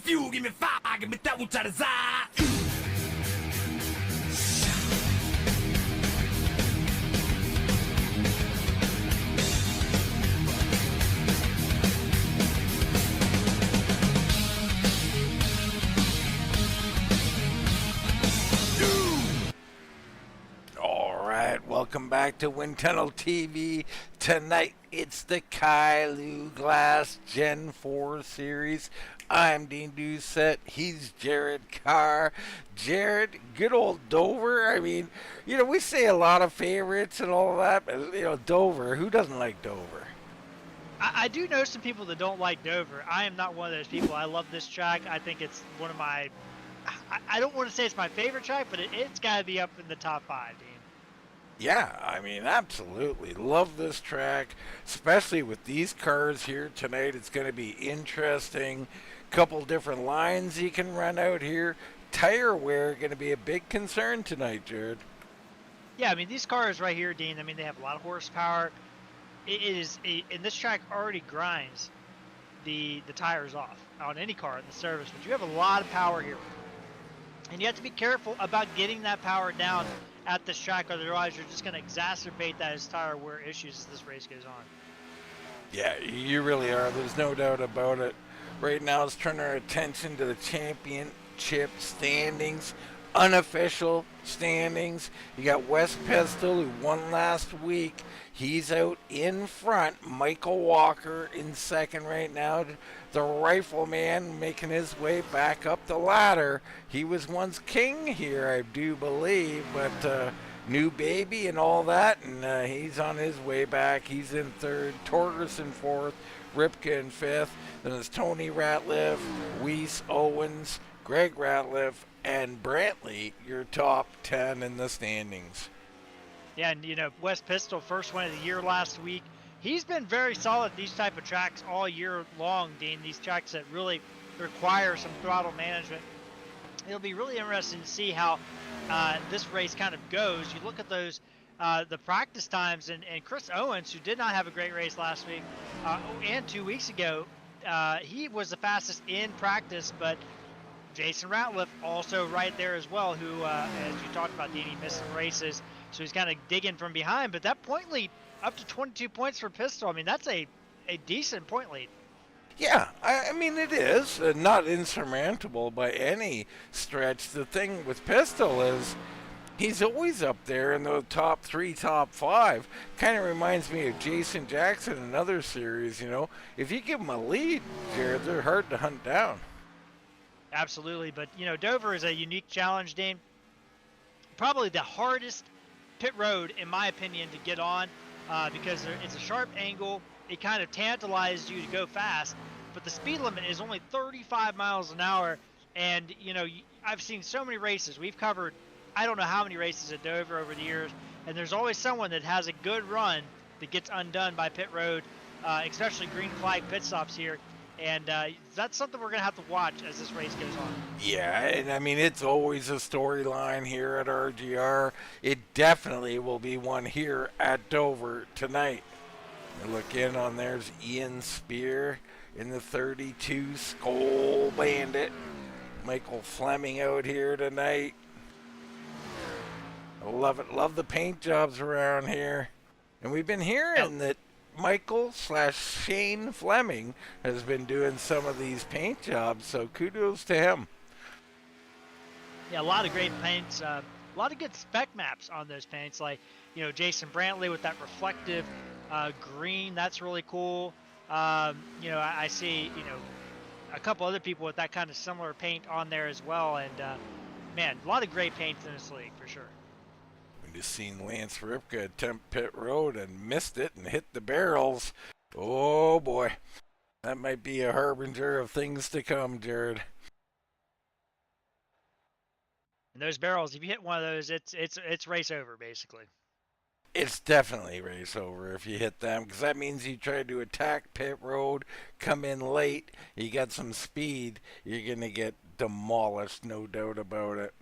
fuel, give me fire, give me that which I desire. Welcome back to Wind Tunnel TV. Tonight it's the Kylou Glass Gen 4 series. I'm Dean Doucette. He's Jared Carr. Jared, good old Dover. I mean, we say a lot of favorites and all that, but, Dover, who doesn't like Dover? I do know some people that don't like Dover. I am not one of those people. I love this track. I think it's one of my, I don't want to say it's my favorite track, but it's got to be up in the top 5, Dean. Yeah, I mean, absolutely. Love this track, especially with these cars here tonight. It's going to be interesting. Couple different lines you can run out here. Tire wear going to be a big concern tonight, Jared. Yeah, I mean, these cars right here, Dean, I mean, they have a lot of horsepower. And this track already grinds the tires off on any car in the service, but you have a lot of power here. And you have to be careful about getting that power down at this track, otherwise you're just going to exacerbate those tire wear issues as this race goes on. Yeah, you really are. There's no doubt about it. Right now, let's turn our attention to the championship standings, unofficial standings. You got Wesley Pistole, who won last week. He's out in front. Michael Walker in second right now. The rifleman making his way back up the ladder. He was once king here, I do believe, but new baby and all that, and he's on his way back. He's in third. Torgerson fourth. Ripka in fifth. Then it's Tony Ratliff, Weiss, Owens, Greg Ratliff, and Brantley, your top 10 in the standings. Yeah, and Wes Pistole, first one of the year last week. He's been very solid at these type of tracks all year long, Dean. These tracks that really require some throttle management. It'll be really interesting to see how this race kind of goes. You look at those, the practice times, and Chris Owens, who did not have a great race last week and 2 weeks ago, he was the fastest in practice, but Jason Ratliff also right there as well, who, as you talked about, Dean, he missed some races. So he's kind of digging from behind, but that point lead up to 22 points for Pistole. I mean, that's a decent point lead. Yeah, I mean, it is not insurmountable by any stretch. The thing with Pistole is he's always up there in the top 3, top 5. Kind of reminds me of Jason Jackson in another series, If you give him a lead, Jared, they're hard to hunt down. Absolutely, but, Dover is a unique challenge, Dean. Probably the hardest pit road, in my opinion, to get on because it's a sharp angle. It kind of tantalizes you to go fast, but the speed limit is only 35 miles an hour. And, I've seen so many races. We've covered, I don't know how many races at Dover over the years, and there's always someone that has a good run that gets undone by pit road, especially green flag pit stops here. And that's something we're going to have to watch as this race goes on. Yeah, and I mean, it's always a storyline here at RGR. It definitely will be one here at Dover tonight. Look in on there's Ian Spear in the 32 Skull Bandit. Michael Fleming out here tonight. I love it. Love the paint jobs around here. And we've been hearing that Michael/Shane Fleming has been doing some of these paint jobs, so kudos to him. Yeah, a lot of great paints, a lot of good spec maps on those paints, like Jason Brantley with that reflective green. That's really cool. I see a couple other people with that kind of similar paint on there as well, and man, a lot of great paints in this league for sure. Just seen Lance Ripka attempt pit road and missed it and hit the barrels. Oh boy, that might be a harbinger of things to come, Jared. And those barrels, if you hit one of those, it's race over basically. It's definitely race over if you hit them, because that means you try to attack pit road, come in late, you got some speed, you're gonna get demolished, no doubt about it.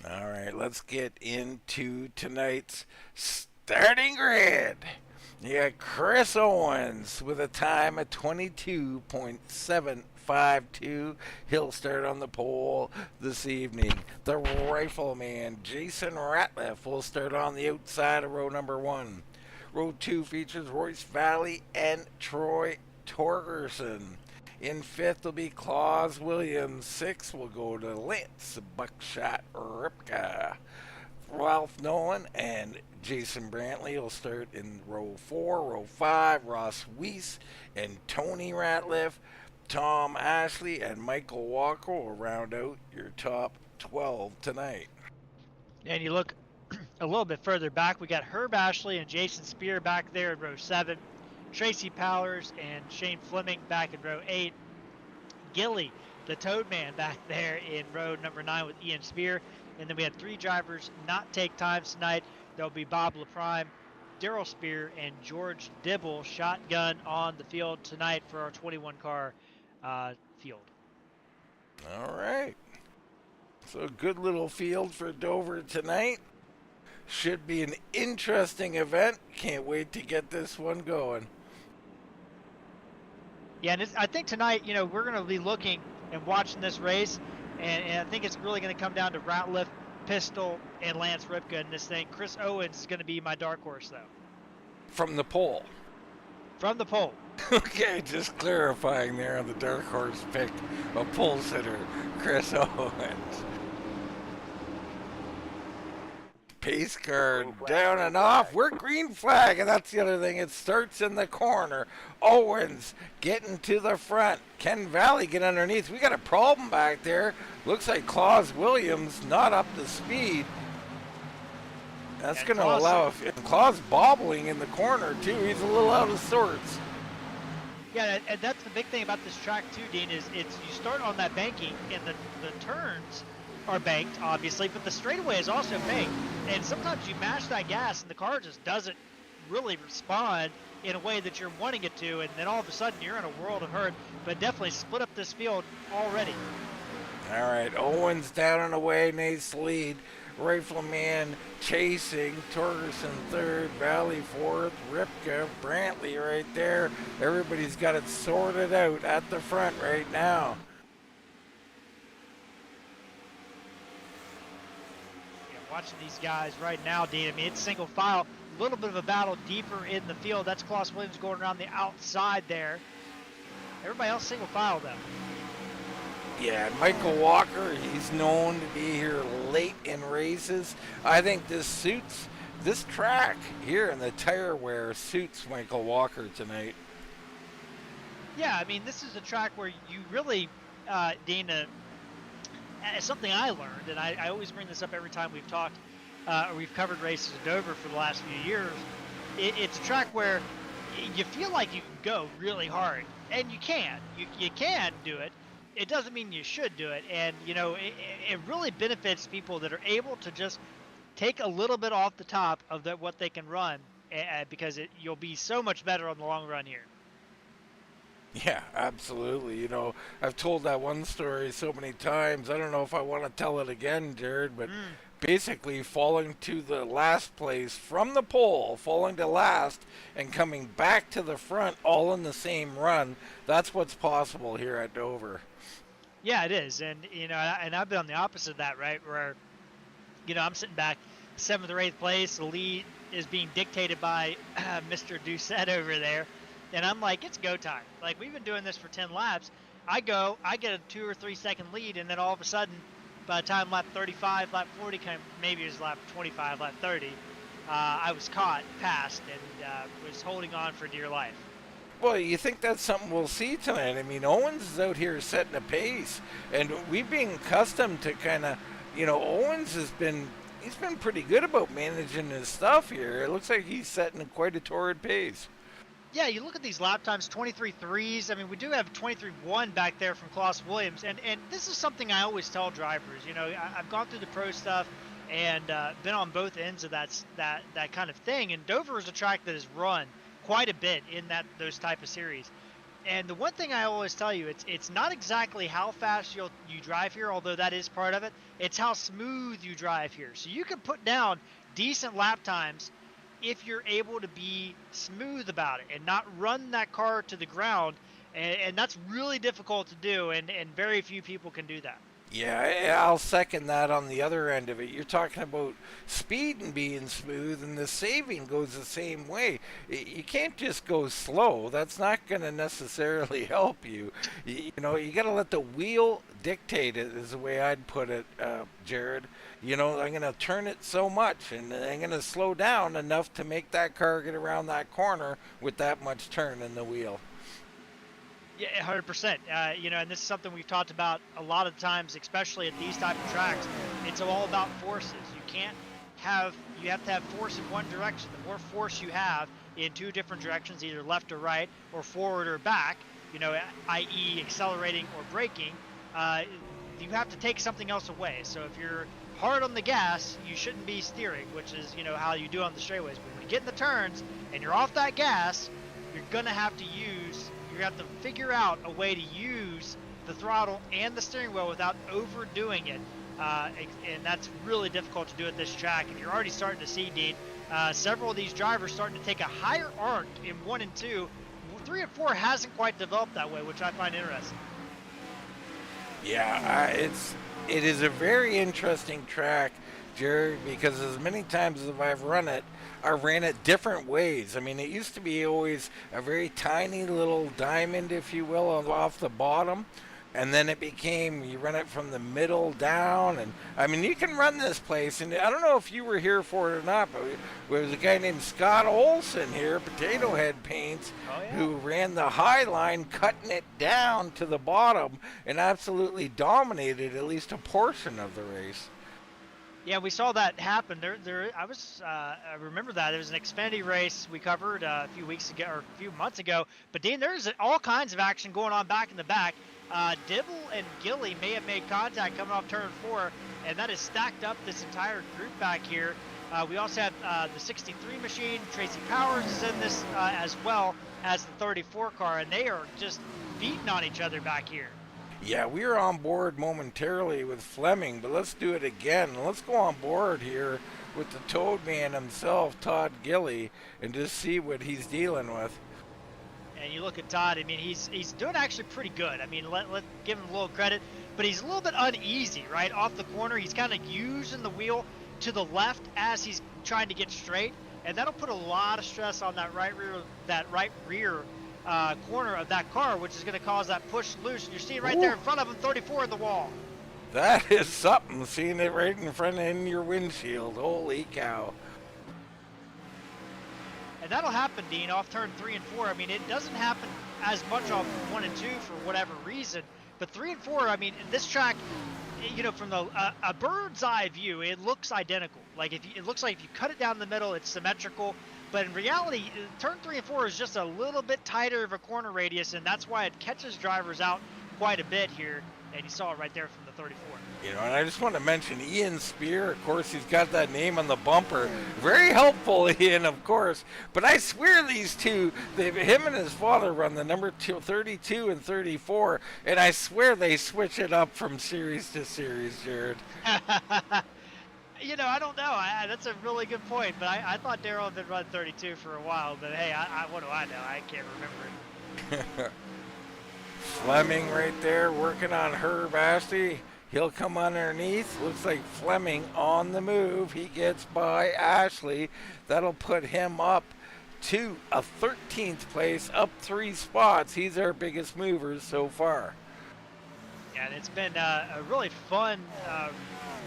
All right, let's get into tonight's starting grid. You got Chris Owens with a time of 22.75 5-2. He'll start on the pole this evening. The Rifleman, Jason Ratliff, will start on the outside of row number 1. Row 2 features Royce Valley and Troy Torgerson. In 5th will be Claus Williams. 6th will go to Lance Buckshot Ripka. Ralph Nolan and Jason Brantley will start in row 4. Row 5, Ross Weiss and Tony Ratliff. Tom Ashley and Michael Walker will round out your top 12 tonight. And you look a little bit further back, we got Herb Ashley and Jason Spear back there in row 7. Tracy Powers and Shane Fleming back in row 8. Gilly, the Toad Man, back there in row number 9 with Ian Spear. And then we had 3 drivers not take times tonight. There'll be Bob LaPrime, Daryl Spear, and George Dibble shotgun on the field tonight for our 21-car field. All right. So a good little field for Dover tonight. Should be an interesting event. Can't wait to get this one going. Yeah, and I think tonight, we're going to be looking and watching this race, and I think it's really going to come down to Ratliff, Pistole, and Lance Ripka in this thing. Chris Owens is going to be my dark horse, though. From the pole. From the pole. Okay, just clarifying there on the dark horse pick, a pole sitter, Chris Owens. Pace car down and off. We're green flag, and that's the other thing. It starts in the corner. Owens getting to the front. Ken Valley get underneath. We got a problem back there. Looks like Claus Williams not up to speed. That's going to allow Claus bobbling in the corner too. He's a little out of sorts. Yeah, and that's the big thing about this track too, Dean, is you start on that banking, and the turns are banked, obviously, but the straightaway is also banked. And sometimes you mash that gas and the car just doesn't really respond in a way that you're wanting it to, and then all of a sudden you're in a world of hurt. But definitely split up this field already. All right, Owens down and away, Nate's lead. Rifleman chasing, Torgerson third, Valley fourth, Ripka, Brantley right there. Everybody's got it sorted out at the front right now. Watching these guys right now, Dean. I mean, it's single file. A little bit of a battle deeper in the field. That's Claus Williams going around the outside there. Everybody else single file, though. Yeah, Michael Walker, he's known to be here late in races. I think this track here in the tire wear suits Michael Walker tonight. Yeah, I mean, this is a track where you really, Dean, something I learned, and I always bring this up every time we've talked, or we've covered races at Dover for the last few years. It's a track where you feel like you can go really hard, and you can. You can do it. It doesn't mean you should do it, and it really benefits people that are able to just take a little bit off the top of what they can run, because you'll be so much better on the long run here. Yeah, absolutely. I've told that one story so many times. I don't know if I want to tell it again, Jared, but basically falling to the last place from the pole, falling to last, and coming back to the front all in the same run. That's what's possible here at Dover. Yeah, it is. And, and I've been on the opposite of that, right, where, I'm sitting back 7th or 8th place. The lead is being dictated by Mr. Doucette over there. And I'm like, it's go time. Like, we've been doing this for 10 laps. I get a 2 or 3 second lead, and then all of a sudden, by the time lap 35, lap 40, maybe it was lap 25, lap 30, I was passed, and was holding on for dear life. Well, you think that's something we'll see tonight? I mean, Owens is out here setting a pace, and we've been accustomed to kind of, Owens he's been pretty good about managing his stuff here. It looks like he's setting quite a torrid pace. Yeah, you look at these lap times, 23.3s. I mean, we do have 23.1 back there from Claus Williams, and this is something I always tell drivers. I've gone through the pro stuff and been on both ends of that kind of thing. And Dover is a track that has run quite a bit in those type of series. And the one thing I always tell you, it's not exactly how fast you drive here, although that is part of it. It's how smooth you drive here. So you can put down decent lap times if you're able to be smooth about it and not run that car to the ground and that's really difficult to do, and very few people can do that. Yeah, I'll second that on the other end of it. You're talking about speed and being smooth, and the saving goes the same way. You can't just go slow. That's not going to necessarily help you. You know, you got to let the wheel dictate it, is the way I'd put it, Jared. You know, I'm going to turn it so much, and I'm going to slow down enough to make that car get around that corner with that much turn in the wheel. Yeah, 100%. You know, and this is something we've talked about a lot of times, especially at these type of tracks. It's all about forces. You have to have force in one direction. The more force you have in two different directions, either left or right, or forward or back, you know, i.e. accelerating or braking, you have to take something else away. So if you're hard on the gas, you shouldn't be steering, which is, you know, how you do on the straightaways. But when you get in the turns and you're off that gas, you're going to have to figure out a way to use the throttle and the steering wheel without overdoing it. And that's really difficult to do at this track. And you're already starting to see, Dean, several of these drivers starting to take a higher arc in 1 and 2. 3 and 4 hasn't quite developed that way, which I find interesting. Yeah, it is a very interesting track, Jared, because as many times as I've run it, I ran it different ways. I mean, it used to be always a very tiny little diamond, if you will, off the bottom. And then it became, you run it from the middle down. And I mean, you can run this place. And I don't know if you were here for it or not, but there was a guy named Scott Olson here, Potato Head Paints, who ran the high line, cutting it down to the bottom and absolutely dominated at least a portion of the race. Yeah, we saw that happen. I remember that. It was an Xfinity race we covered a few weeks ago or a few months ago. But Dean, there's all kinds of action going on back in the back. Dibble and Gilly may have made contact coming off turn 4, and that has stacked up this entire group back here. We also have the 63 machine. Tracy Powers is in this as well as the 34 car, and they are just beating on each other back here. Yeah, we were on board momentarily with Fleming, but let's do it again. Let's go on board here with the Toad Man himself, Todd Gilly, and just see what he's dealing with. And you look at Todd, I mean, he's doing actually pretty good. I mean, let give him a little credit, but he's a little bit uneasy, right? Off the corner, he's kind of using the wheel to the left as he's trying to get straight, and that'll put a lot of stress on that right rear corner of that car, which is going to cause that push loose. And you're seeing right there in front of him, 34 in the wall. That is something, seeing it right in front of your windshield. Holy cow. And that'll happen, Dean, off turn 3 and 4. I mean, it doesn't happen as much off 1 and 2 for whatever reason, but 3 and 4, I mean, this track, you know, from the a bird's eye view, it looks identical. Like it looks like if you cut it down the middle, it's symmetrical. But in reality, turn 3 and 4 is just a little bit tighter of a corner radius, and that's why it catches drivers out quite a bit here. And you saw it right there from the 34. You know, and I just want to mention Ian Spear. Of course, he's got that name on the bumper. Very helpful, Ian, of course. But I swear these two, him and his father run the number 32 and 34, and I swear they switch it up from series to series, Jared. You know, I don't know. That's a really good point. But I thought Darrell had been running 32 for a while. But hey, what do I know? I can't remember it. Fleming right there working on Herb Ashley. He'll come underneath. Looks like Fleming on the move. He gets by Ashley. That'll put him up to a 13th place, up 3 spots. He's our biggest mover so far. Yeah, and it's been a really fun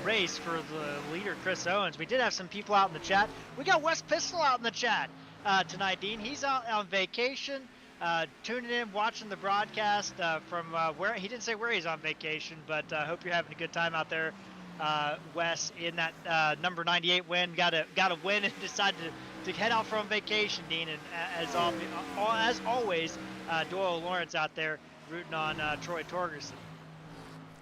race for the leader, Chris Owens. We did have some people out in the chat. We got Wes Pistole out in the chat tonight, Dean. He's out on vacation, tuning in, watching the broadcast from where, he didn't say where he's on vacation, but I hope you're having a good time out there, Wes, in that number 98 win. Got a win and decided to head out from vacation, Dean. And as always, Doyle Lawrence out there rooting on Troy Torgerson.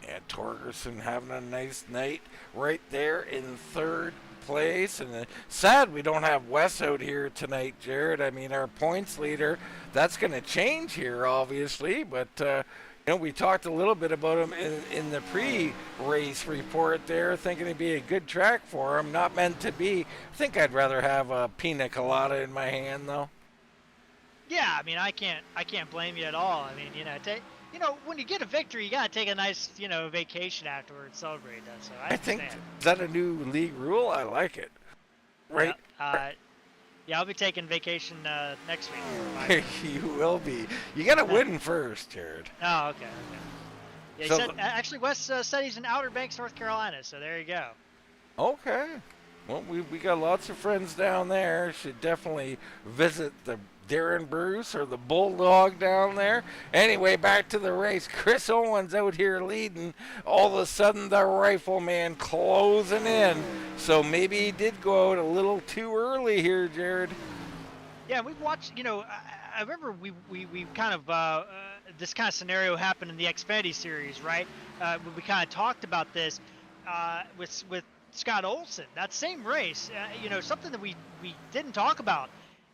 Yeah, Torgerson having a nice night right there in 3rd place. And sad we don't have Wes out here tonight, Jared. I mean, our points leader, that's going to change here, obviously. But, you know, we talked a little bit about him in the pre-race report there, thinking it'd be a good track for him. Not meant to be. I think I'd rather have a pina colada in my hand, though. Yeah, I mean, I can't blame you at all. I mean, when you get a victory, you gotta take a nice, vacation afterwards, celebrate that. So I I think, understand. is that a new league rule? I like it. Yeah. Right? Yeah, I'll be taking vacation next week for my turn. You will be. You got to win first, Jared. Oh, okay. Yeah, he So, said actually Wes said he's in Outer Banks, North Carolina. So there you go. okay. Well, we got lots of friends down there. Should definitely visit the Darren Bruce or the Bulldog down there. Anyway, back to the race. Chris Owens out here leading. All of a sudden, the Rifleman closing in. So maybe he did go out a little too early here, Jared. Yeah, we've watched. I remember we kind of this kind of scenario happened in the Xfinity series, right? We kind of talked about this with Scott Olson. That same race, something that we didn't talk about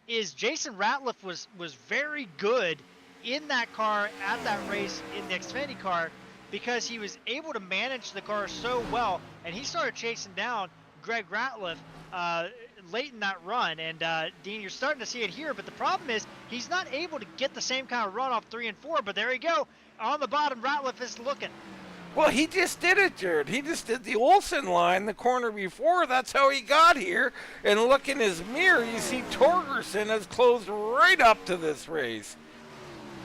is Jason Ratliff was very good in that car at that race in the Xfinity car because he was able to manage the car so well, and he started chasing down Greg Ratliff late in that run. And Dean, you're starting to see it here, but the problem is he's not able to get the same kind of run off 3 and 4. But there you go, on the bottom, Ratliff is looking. Well, he just did it, Jared. He just did the Olsen line the corner before. That's how he got here. And look in his mirror, you see Torgerson has closed right up to this race.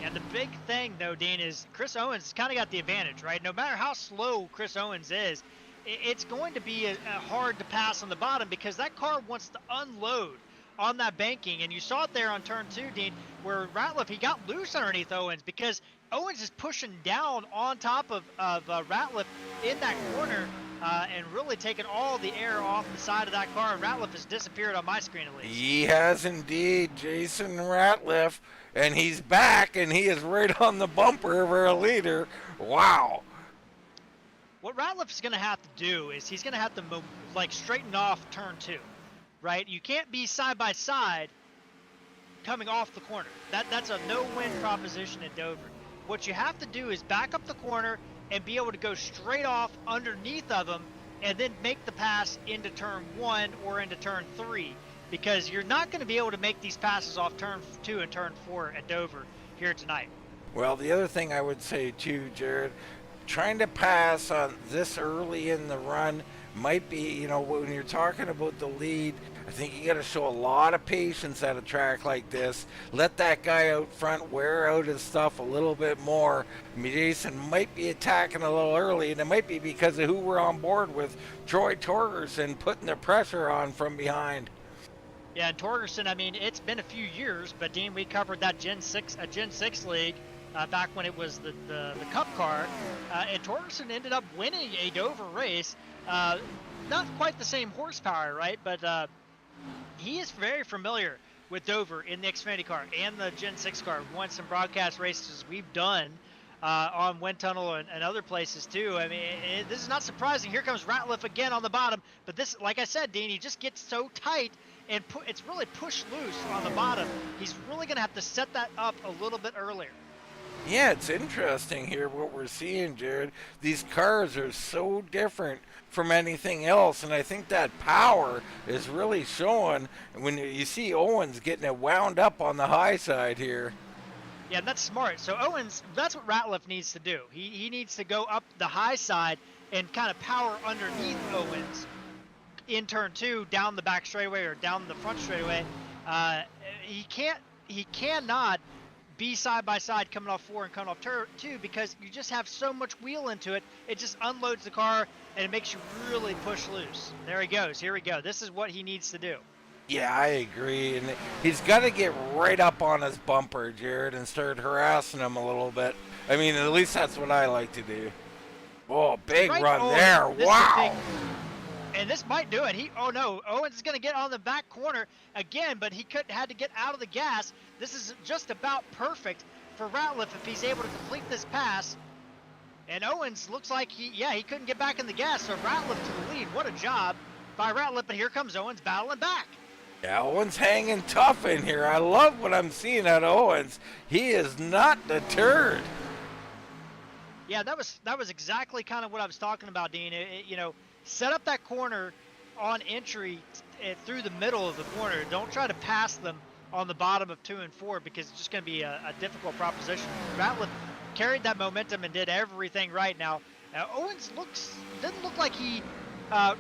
And the big thing, though, Dean, is Chris Owens kind of got the advantage, right? No matter how slow Chris Owens is, it's going to be hard to pass on the bottom because that car wants to unload on that banking. And you saw it there on turn 2, Dean, where Ratliff, he got loose underneath Owens because Owens is pushing down on top of Ratliff in that corner and really taking all the air off the side of that car. And Ratliff has disappeared on my screen at least. He has indeed, Jason Ratliff, and he's back, and he is right on the bumper of our leader. Wow. What Ratliff's going to have to do is he's going to have to straighten off turn 2, right? You can't be side by side coming off the corner. That's a no-win proposition at Dover. What you have to do is back up the corner and be able to go straight off underneath of them and then make the pass into turn 1 or into turn 3 because you're not going to be able to make these passes off turn 2 and turn 4 at Dover here tonight. Well, the other thing I would say too, Jared, trying to pass on this early in the run might be, when you're talking about the lead, I think you got to show a lot of patience at a track like this. Let that guy out front wear out his stuff a little bit more. I mean, Jason might be attacking a little early, and it might be because of who we're on board with, Troy Torgerson putting the pressure on from behind. Yeah, and Torgerson, I mean, it's been a few years, but Dean, we covered that Gen 6 league back when it was the Cup car, and Torgerson ended up winning a Dover race. Not quite the same horsepower, right? But he is very familiar with Dover in the Xfinity car and the Gen 6 car. Won some broadcast races we've done on Wind Tunnel and other places too. I mean, this is not surprising. Here comes Ratliff again on the bottom. But this, like I said, Dean, he just gets so tight and it's really pushed loose on the bottom. He's really going to have to set that up a little bit earlier. Yeah, it's interesting here what we're seeing, Jared. These cars are so different from anything else, and I think that power is really showing when you see Owens getting it wound up on the high side here. Yeah, that's smart. So Owens, that's what Ratliff needs to do. He needs to go up the high side and kind of power underneath Owens in turn 2, down the back straightaway or down the front straightaway. He cannot be side by side coming off 4 and coming off turn 2 because you just have so much wheel into it. It just unloads the car and it makes you really push loose. There he goes. Here we go. This is what he needs to do. Yeah, I agree. And he's got to get right up on his bumper, Jared, and start harassing him a little bit. I mean, at least that's what I like to do. Oh, big run there. Wow. And this might do it. Owens is going to get on the back corner again, but he had to get out of the gas. This is just about perfect for Ratliff if he's able to complete this pass. And Owens looks like he couldn't get back in the gas, so Ratliff to the lead. What a job by Ratliff, but here comes Owens battling back. Yeah, Owens hanging tough in here. I love what I'm seeing out of Owens. He is not deterred. Yeah, that was exactly kind of what I was talking about, Dean. Set up that corner on entry through the middle of the corner. Don't try to pass them on the bottom of 2 and 4 because it's just going to be a difficult proposition. Ratliff carried that momentum and did everything right. Now Owens didn't look like he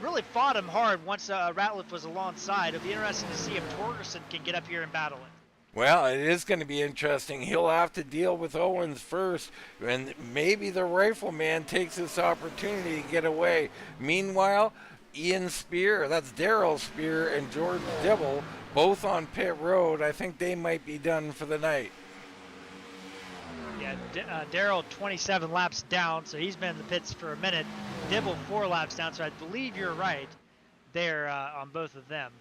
really fought him hard once Ratliff was alongside. It'll be interesting to see if Torgerson can get up here and battle it. Well, it is going to be interesting. He'll have to deal with Owens first, and maybe the rifleman takes this opportunity to get away. Meanwhile, Ian Spear, that's Daryl Spear, and George Dibble, both on pit road. I think they might be done for the night. Yeah, Daryl 27 laps down, so he's been in the pits for a minute. Dibble 4 laps down, so I believe you're right there on both of them.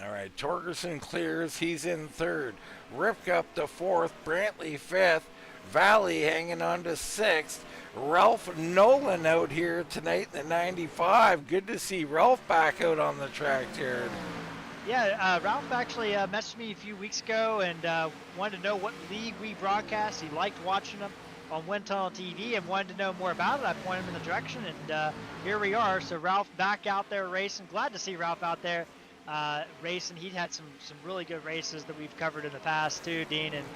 All right, Torgerson clears. He's in third. Ripke up to fourth. Brantley fifth. Valley hanging on to sixth. Ralph Nolan out here tonight in the 95. Good to see Ralph back out on the track, Jared. Yeah, Ralph actually messaged me a few weeks ago and wanted to know what league we broadcast. He liked watching them on Wind Tunnel TV and wanted to know more about it. I pointed him in the direction, and here we are. So Ralph back out there racing. Glad to see Ralph out there racing. He'd had some really good races that we've covered in the past too, Dean, and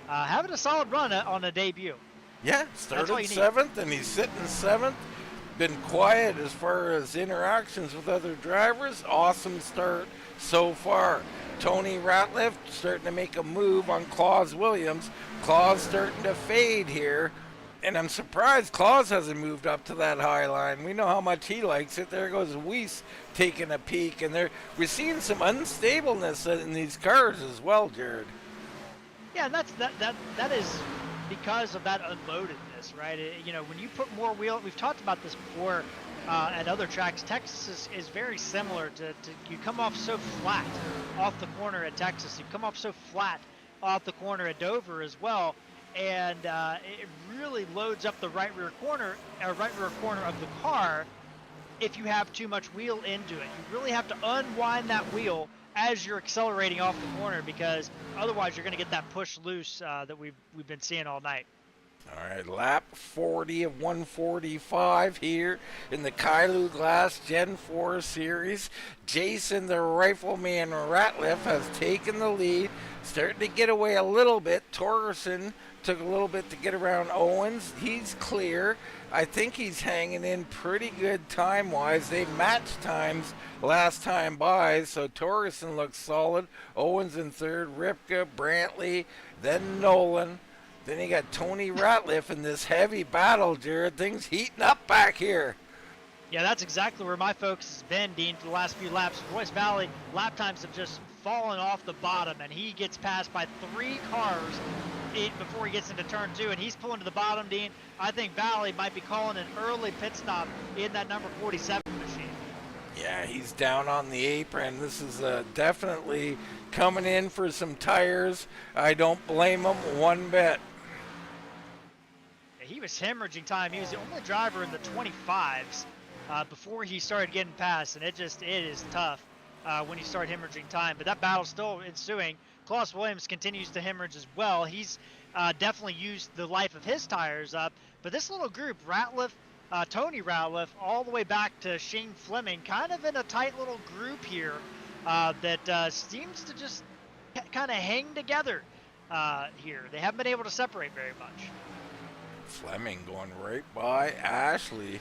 having a solid run on a debut. Yeah, started 7th, and he's sitting 7th. Been quiet as far as interactions with other drivers. Awesome start so far. Tony Ratliff starting to make a move on Claus Williams. Claus starting to fade here. And I'm surprised Claus hasn't moved up to that high line. We know how much he likes it. There goes Weiss taking a peek. And we're seeing some unstableness in these cars as well, Jared. Yeah, that is because of that unloadedness, right? When you put more wheel, we've talked about this before at other tracks. Texas is very similar to you come off so flat off the corner at Texas. You come off so flat off the corner at Dover as well. And it really loads up the right rear corner of the car if you have too much wheel into it. You really have to unwind that wheel as you're accelerating off the corner, because otherwise you're going to get that push loose that we've been seeing all night. All right, lap 40 of 145 here in the Kylou Glass Gen 4 Series. Jason, the Rifleman Ratliff, has taken the lead, starting to get away a little bit. Torgerson took a little bit to get around Owens. He's clear. I think he's hanging in pretty good time-wise. They matched times last time by, so Torgerson looks solid. Owens in third, Ripke, Brantley, then Nolan. Then you got Tony Ratliff in this heavy battle, Jared. Things heating up back here. Yeah, that's exactly where my focus has been, Dean, for the last few laps. Royce Valley lap times have just fallen off the bottom, and he gets passed by 3 cars before he gets into turn 2, and he's pulling to the bottom, Dean. I think Valley might be calling an early pit stop in that number 47 machine. Yeah, he's down on the apron. This is definitely coming in for some tires. I don't blame him one bit. He was hemorrhaging time. He was the only driver in the 25s before he started getting past, and it is tough when you start hemorrhaging time. But that battle's still ensuing. Claus Williams continues to hemorrhage as well. He's definitely used the life of his tires up. But this little group, Ratliff, Tony Ratliff, all the way back to Shane Fleming, kind of in a tight little group here that seems to just kind of hang together here. They haven't been able to separate very much. Fleming going right by Ashley.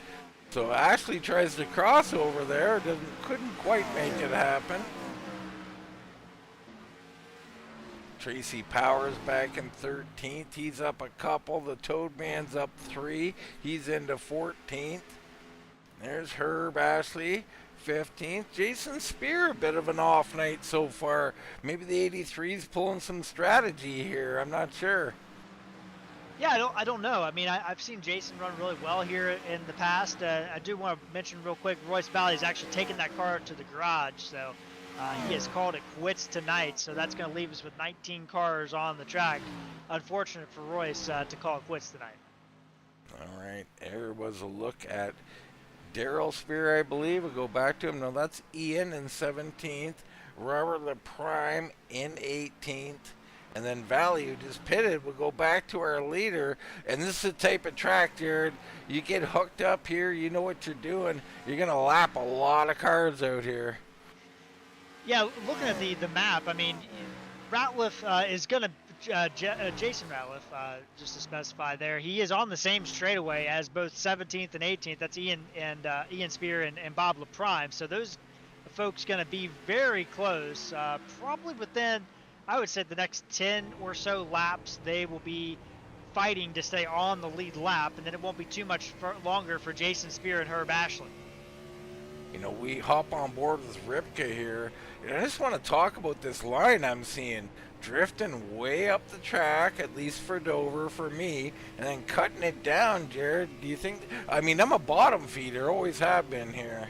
So Ashley tries to cross over there. Couldn't quite make it happen. Tracy Powers back in 13th. He's up a couple. The Toad Man's up 3. He's into 14th. There's Herb Ashley, 15th. Jason Spear, a bit of an off night so far. Maybe the 83's pulling some strategy here. I'm not sure. Yeah, I don't know. I mean, I've seen Jason run really well here in the past. I do want to mention real quick, Royce Valley's actually taken that car to the garage, so he has called it quits tonight. So that's going to leave us with 19 cars on the track. Unfortunate for Royce to call it quits tonight. All right, there was a look at Daryl Spear, I believe. We'll go back to him. No, that's Ian in 17th. Robert LaPrime in 18th. And then Valley, who just pitted, will go back to our leader. And this is the type of track, Jared, you get hooked up here, you know what you're doing. You're going to lap a lot of cars out here. Yeah, looking at the map, I mean, Ratliff is going to, Jason Ratliff, just to specify there, he is on the same straightaway as both 17th and 18th. That's Ian Spear and Bob LaPrime. So those folks going to be very close, probably within, I would say, the next 10 or so laps. They will be fighting to stay on the lead lap, and then it won't be too much longer for Jason Spear and Herb Ashley. You know, we hop on board with Ripka here, and I just want to talk about this line I'm seeing. Drifting way up the track, at least for Dover, for me, and then cutting it down, Jared. Do you think, I mean, I'm a bottom feeder, always have been here.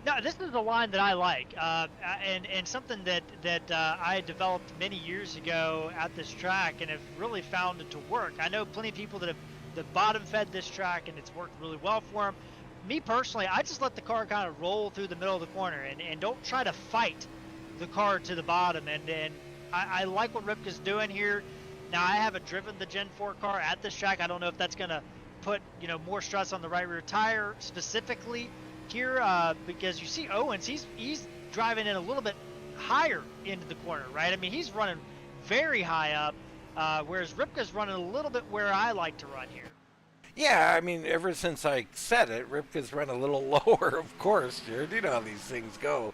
No, this is a line that I like, and something that I developed many years ago at this track and have really found it to work. I know plenty of people that bottom fed this track, and it's worked really well for them. Me personally, I just let the car kind of roll through the middle of the corner and don't try to fight the car to the bottom. And I like what Ripka's doing here. Now, I haven't driven the Gen 4 car at this track. I don't know if that's going to put, more stress on the right rear tire specifically here, because you see Owens, he's driving in a little bit higher into the corner, right? I mean, he's running very high up, whereas Ripka's running a little bit where I like to run here. Yeah, I mean, ever since I said it, Ripka's run a little lower, of course, Jared. You know how these things go.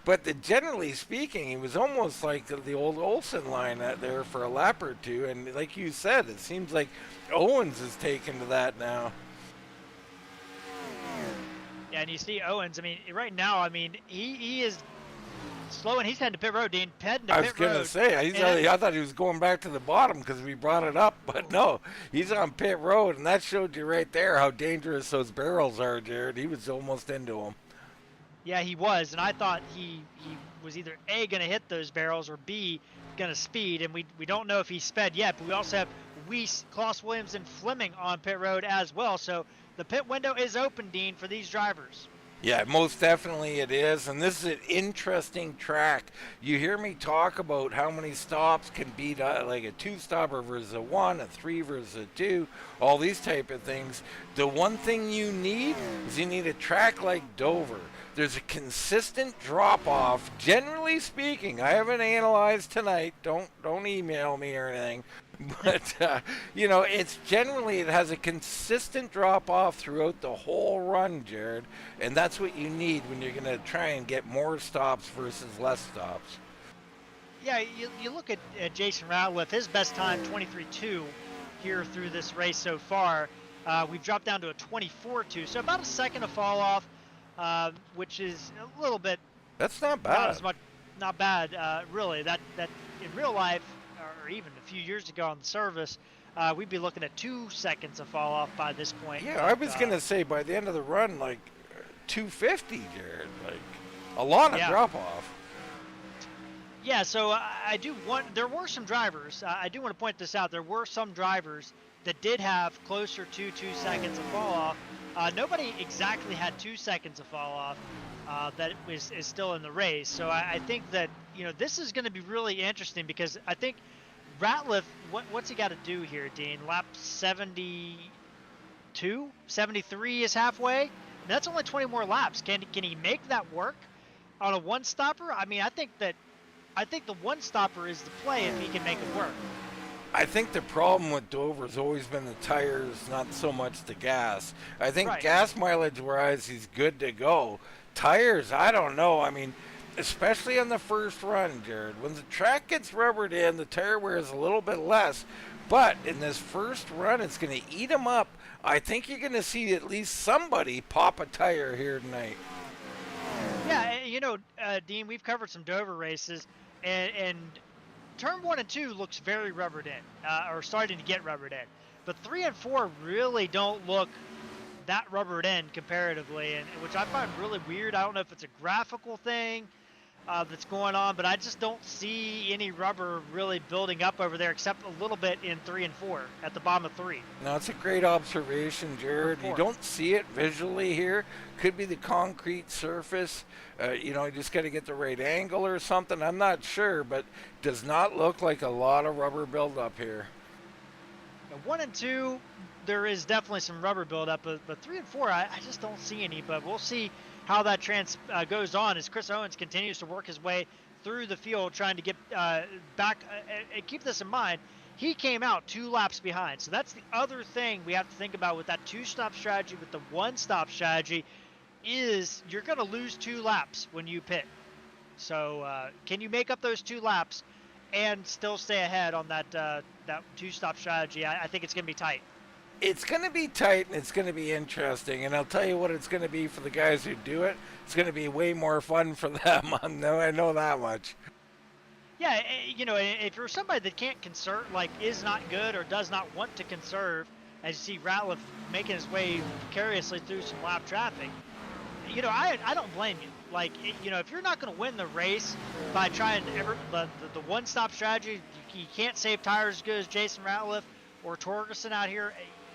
But generally speaking, he was almost like the old Olsen line out there for a lap or two. And like you said, it seems like Owens is taken to that now. Yeah, and you see Owens, I mean, right now, I mean, he is slow, and he's heading to pit road, Dean. Heading to I was pit road. going to say, I thought he was going back to the bottom because we brought it up. But no, he's on pit road, and that showed you right there how dangerous those barrels are, Jared. He was almost into them. Yeah, he was, and I thought he was either A, going to hit those barrels, or B, going to speed, and we don't know if he sped yet, but we also have Weiss, Klaus Williams, and Fleming on pit road as well, so the pit window is open, Dean, for these drivers. Yeah, most definitely it is, and this is an interesting track. You hear me talk about how many stops can beat like a 2-stopper versus a 1, a 3 versus a 2, all these type of things. The one thing you need is you need a track like Dover. There's a consistent drop-off, generally speaking. I haven't analyzed tonight. Don't email me or anything. But, it's generally, it has a consistent drop-off throughout the whole run, Jared. And that's what you need when you're going to try and get more stops versus less stops. Yeah, you look at Jason Ratliff, his best time, 23.2 here through this race so far. We've dropped down to a 24.2, so about a second of fall off, which is a little bit... That's not bad. Not as much, not bad, really. That in real life, or even a few years ago on the service, we'd be looking at 2 seconds of fall off by this point. Yeah, I was going to say by the end of the run, like 250, Jared. Like a lot of drop off. Yeah, so I do want, there were some drivers, I do want to point this out, there were some drivers that did have closer to 2 seconds of fall off. Nobody exactly had 2 seconds of fall off that is still in the race. So I think that, this is going to be really interesting because I think Ratliff, what's he got to do here, Dean? Lap 72? 73 is halfway? And that's only 20 more laps. Can he make that work on a one-stopper? I mean, I think the one-stopper is the play if he can make it work. I think the problem with Dover has always been the tires, not so much the gas. I think gas mileage-wise, he's good to go. Tires, I don't know. I mean, especially on the first run, Jared. When the track gets rubbered in, the tire wear is a little bit less. But in this first run, it's going to eat him up. I think you're going to see at least somebody pop a tire here tonight. Yeah, Dean, we've covered some Dover races, and turn 1 and 2 looks very rubbered in, or starting to get rubbered in. But 3 and 4 really don't look that rubbered in comparatively, and which I find really weird. I don't know if it's a graphical thing that's going on, but I just don't see any rubber really building up over there except a little bit in 3 and 4 at the bottom of 3. No, it's a great observation, Jared. You don't see it visually here. Could be the concrete surface. You just got to get the right angle or something. I'm not sure, but does not look like a lot of rubber buildup here. 1 and 2, there is definitely some rubber buildup, but 3 and 4, I just don't see any. But we'll see how that goes on as Chris Owens continues to work his way through the field trying to get back. And keep this in mind, he came out 2 laps behind. So that's the other thing we have to think about with that 2-stop strategy. With the 1-stop strategy, is you're going to lose 2 laps when you pit. So can you make up those 2 laps and still stay ahead on that 2-stop strategy? I think it's going to be tight. It's going to be tight, and it's going to be interesting. And I'll tell you what it's going to be for the guys who do it. It's going to be way more fun for them. I know that much. Yeah, you know, if you're somebody that can't conserve, like is not good or does not want to conserve, as you see Ratliff making his way precariously through some lap traffic, you know, I don't blame you. Like, you know, if you're not going to win the race by trying the one-stop strategy, you can't save tires as good as Jason Ratliff or Torgerson out here,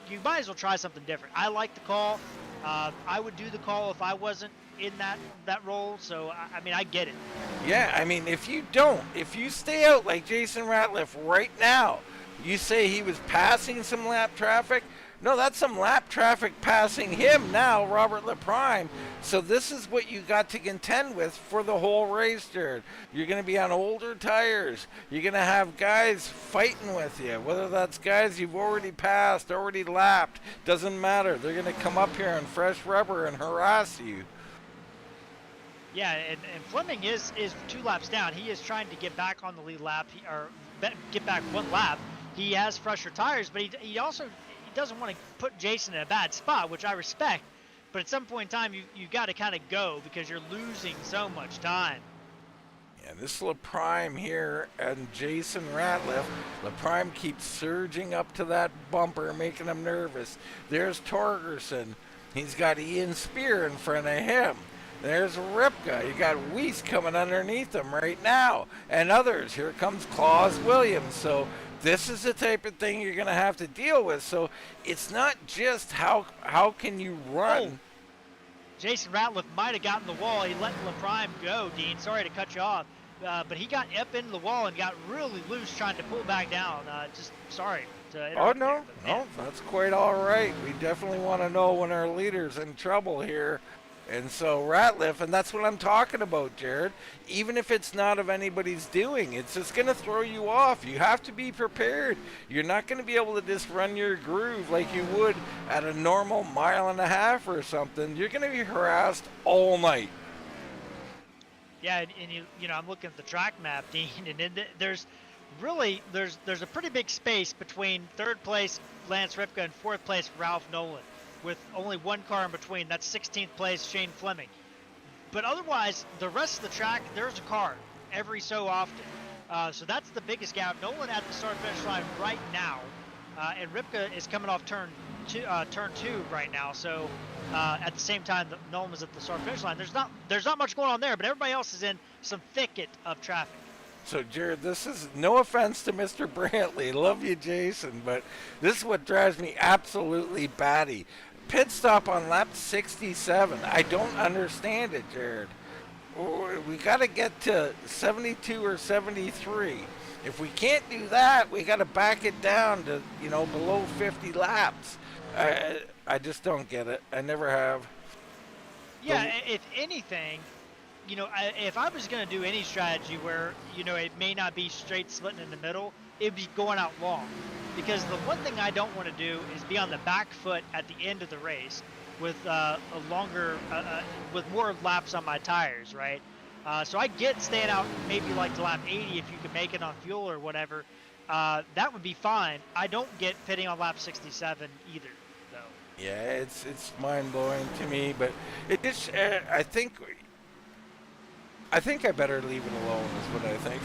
you might as well try something different. I like the call. I would do the call if I wasn't in that role. So, I mean, I get it. Yeah, I mean, if you stay out like Jason Ratliff right now, you say he was passing some lap traffic. No, that's some lap traffic passing him now, Robert LaPrime. So this is what you got to contend with for the whole race, Jared. You're going to be on older tires. You're going to have guys fighting with you, whether that's guys you've already passed, already lapped. Doesn't matter. They're going to come up here on fresh rubber and harass you. Yeah, and Fleming is 2 laps down. He is trying to get back on the lead lap, or get back 1 lap. He has fresher tires, but he also doesn't want to put Jason in a bad spot, which I respect. But at some point in time, you've got to kind of go because you're losing so much time. Yeah, this LaPrime here and Jason Ratliff. LaPrime keeps surging up to that bumper, making him nervous. There's Torgerson. He's got Ian Spear in front of him. There's Ripka. You got Weiss coming underneath him right now. And others. Here comes Claus Williams. So this is the type of thing you're going to have to deal with. So it's not just how can you run. Oh. Jason Ratliff might have gotten the wall. He let LaPrime go, Dean. Sorry to cut you off. But he got up into the wall and got really loose trying to pull back down. Just sorry to interrupt. Oh, no. No, that's quite all right. We definitely want to know when our leader's in trouble here. And so Ratliff, and that's what I'm talking about, Jared, even if it's not of anybody's doing, it's just going to throw you off. You have to be prepared. You're not going to be able to just run your groove like you would at a normal 1.5 miles or something. You're going to be harassed all night. Yeah, and you know, I'm looking at the track map, Dean, and there's a pretty big space between 3rd place Lance Ripka and 4th place Ralph Nolan, with only 1 car in between. That's 16th place Shane Fleming. But otherwise, the rest of the track, there's a car every so often. So that's the biggest gap. Nolan at the start-finish line right now, and Ripka is coming off turn 2 right now. So at the same time, Nolan was at the start-finish line. There's not much going on there, but everybody else is in some thicket of traffic. So, Jared, this is no offense to Mr. Brantley. Love you, Jason, but this is what drives me absolutely batty. Pit stop on lap 67. I don't understand it, Jared. We got to get to 72 or 73. If we can't do that, we got to back it down to, below 50 laps. I just don't get it. I never have. Yeah, if anything, if I was going to do any strategy where, it may not be straight splitting in the middle, it'd be going out long. Because the one thing I don't want to do is be on the back foot at the end of the race with with more laps on my tires, right? So I get staying out maybe like to lap 80 if you can make it on fuel or whatever. That would be fine. I don't get pitting on lap 67 either, though. Yeah, it's mind-blowing to me, but it just, I think I better leave it alone is what I think.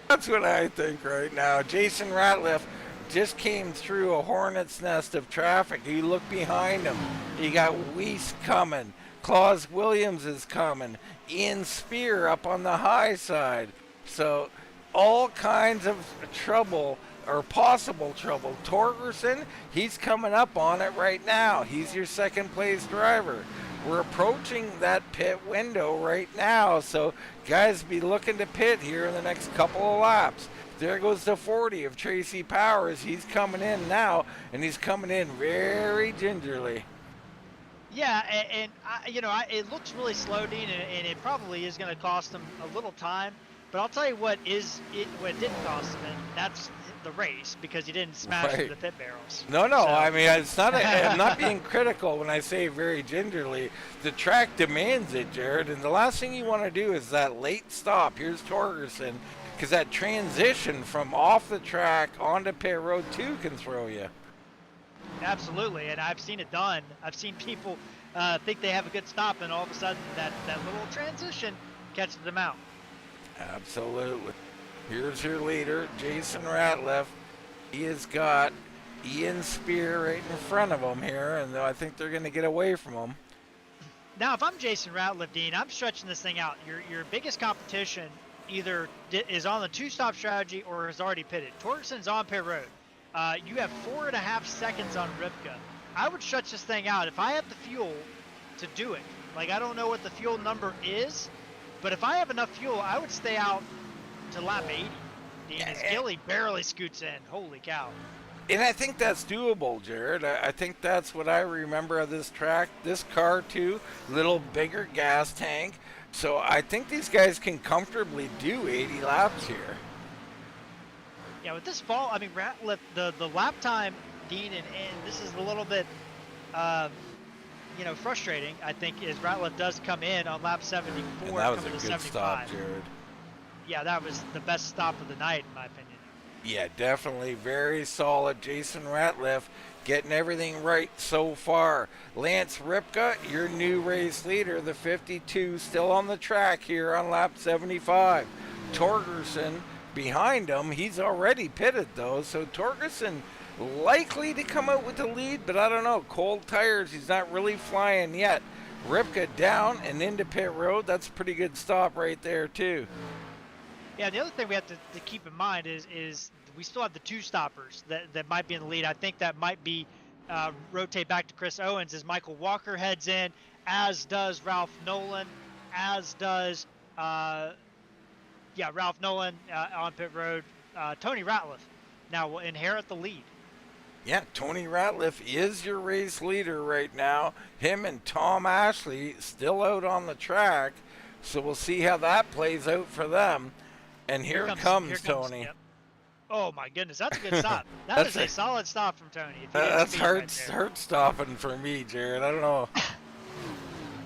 That's what I think right now. Jason Ratliff just came through a hornet's nest of traffic. You look behind him. You got Weiss coming. Claus Williams is coming. Ian Spear up on the high side. So all kinds of trouble or possible trouble. Torgerson, he's coming up on it right now. He's your 2nd place driver. We're approaching that pit window right now, so guys be looking to pit here in the next couple of laps. There goes the 40 of Tracy Powers. He's coming in now, and he's coming in very gingerly. Yeah, and it looks really slow, Dean, and it probably is going to cost them a little time. But I'll tell you what what didn't cost them, and that's the race, because he didn't smash Right. the pit barrels. No, So, I mean, it's not. I'm not being critical when I say very gingerly. The track demands it, Jared, and the last thing you want to do is that late stop. Here's Torgerson, because that transition from off the track onto pit road 2 can throw you. absolutely, and I've seen it done. I've seen people think they have a good stop, and all of a sudden that little transition catches them out. Absolutely. Here's your leader, Jason Ratliff. He has got Ian Spear right in front of him here, and I think they're going to get away from him. Now, if I'm Jason Ratliff, Dean, I'm stretching this thing out. Your biggest competition either is on the two-stop strategy or has already pitted. Torgerson's on pit road. You have 4.5 seconds on Ripka. I would stretch this thing out. If I have the fuel to do it, like I don't know what the fuel number is, but if I have enough fuel, I would stay out to lap 80. Dean, as Gilly barely scoots in. Holy cow. And I think that's doable, Jared. I think that's what I remember of this track. This car, too, little bigger gas tank. So I think these guys can comfortably do 80 laps here. Yeah, with this fall, I mean, Ratliff, the lap time, Dean, and this is a little bit, frustrating, I think, is Ratliff does come in on lap 74. And that was a coming to good 75. stop, Jared. Yeah, that was the best stop of the night, in my opinion. Yeah, definitely very solid. Jason Ratliff getting everything right so far. Lance Ripka, your new race leader, the 52, still on the track here on lap 75. Torgerson behind him. He's already pitted, though, so Torgerson likely to come out with the lead, but I don't know. Cold tires, he's not really flying yet. Ripka down and into pit road. That's a pretty good stop right there, too. Yeah, the other thing we have to keep in mind is we still have the two stoppers that might be in the lead. I think that might be rotate back to Chris Owens as Michael Walker heads in, as does Ralph Nolan, as does Ralph Nolan on pit road. Tony Ratliff now will inherit the lead. Yeah, Tony Ratliff is your race leader right now. Him and Tom Ashley still out on the track, so we'll see how that plays out for them. And here comes Tony. Yep. Oh my goodness, that's a good stop. That is a solid stop from Tony. That's hurt stopping for me, Jared. I don't know.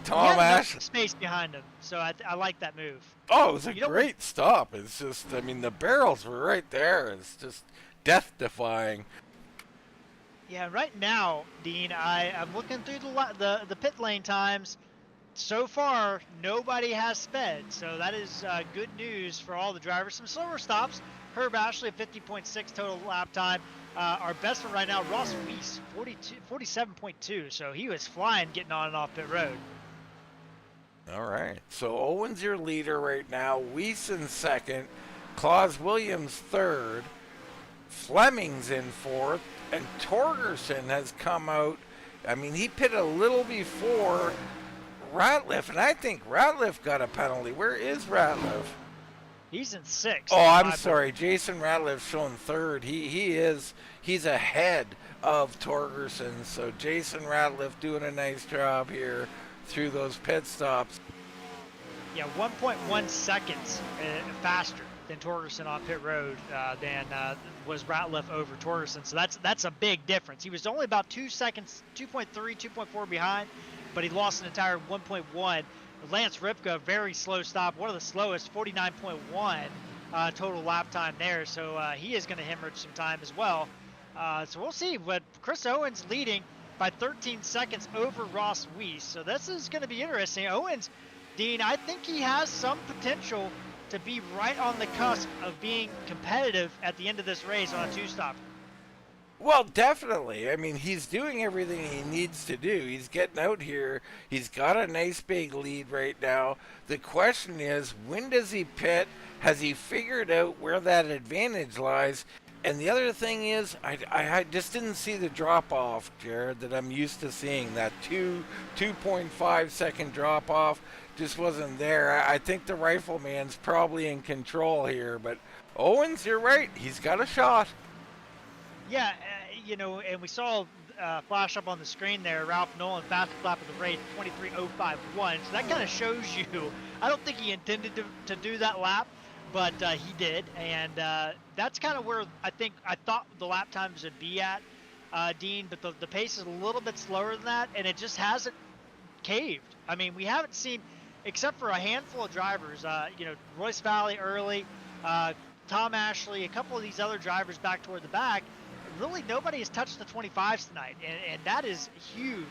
Tom Ashley space behind him, so I like that move. Oh, it was a great stop. It's just, I mean, the barrels were right there. It's just death-defying. Yeah, right now, Dean, I'm looking through the pit lane times. So far, nobody has sped, so that is good news for all the drivers. Some slower stops. Herb Ashley, 50.6 total lap time. Our best one right now, Ross Weiss, 47.2. So he was flying getting on and off pit road. All right. So Owen's your leader right now. Weiss in second. Claus Williams third. Fleming's in fourth. And Torgerson has come out. I mean, he pitted a little before Ratliff, and I think Ratliff got a penalty. Where is Ratliff? He's in sixth. Oh, I'm sorry. Jason Ratliff showing third. He's ahead of Torgerson. So Jason Ratliff doing a nice job here through those pit stops. Yeah, 1.1 seconds faster than Torgerson on pit road than was Ratliff over Torgerson. So that's a big difference. He was only about 2 seconds, 2.3, 2.4 behind, but he lost an entire 1.1. Lance Ripka, very slow stop, one of the slowest, 49.1 total lap time there. So he is going to hemorrhage some time as well. So we'll see. But Chris Owens leading by 13 seconds over Ross Weiss. So this is going to be interesting. Owens, Dean, I think he has some potential to be right on the cusp of being competitive at the end of this race on a two-stop. Well, definitely. I mean, he's doing everything he needs to do. He's getting out here. He's got a nice big lead right now. The question is, when does he pit? Has he figured out where that advantage lies? And the other thing is, I just didn't see the drop-off, Jared, that I'm used to seeing. That 2.5 second drop-off just wasn't there. I think the rifleman's probably in control here. But Owens, you're right. He's got a shot. Yeah, and we saw flash up on the screen there. Ralph Nolan, fastest lap of the race, 23:05.1. So that kind of shows you. I don't think he intended to do that lap, but he did, and that's kind of where I thought the lap times would be at, Dean. But the pace is a little bit slower than that, and it just hasn't caved. I mean, we haven't seen, except for a handful of drivers, Royce Valley early, Tom Ashley, a couple of these other drivers back toward the back. Really, nobody has touched the 25s tonight, and that is huge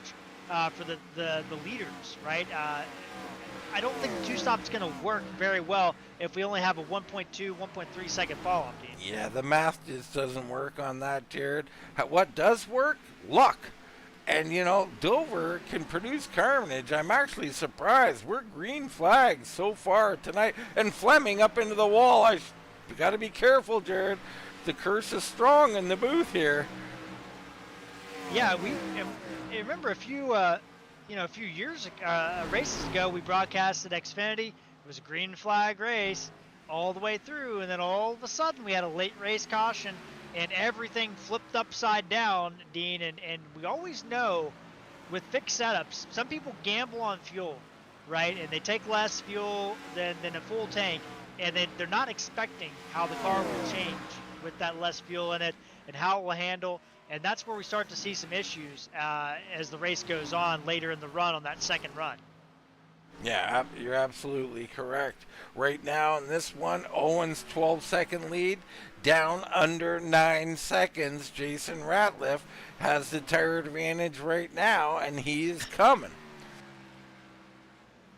for the leaders, right? I don't think the two-stop is going to work very well if we only have a 1.2, 1.3 second fall-off, Dean. Yeah, the math just doesn't work on that, Jared. What does work? Luck. And, Dover can produce carnage. I'm actually surprised. We're green flags so far tonight. And Fleming up into the wall. We got to be careful, Jared. The curse is strong in the booth here. Yeah, I remember a few years races ago, we broadcasted Xfinity. It was a green flag race all the way through, and then all of a sudden we had a late race caution, and everything flipped upside down, Dean. And we always know with fixed setups, some people gamble on fuel, right? And they take less fuel than a full tank, and they're not expecting how the car will change with that less fuel in it and how it will handle. And that's where we start to see some issues as the race goes on later in the run on that second run. Yeah, you're absolutely correct. Right now in this one, Owen's 12-second lead, down under 9 seconds. Jason Ratliff has the tire advantage right now, and he is coming.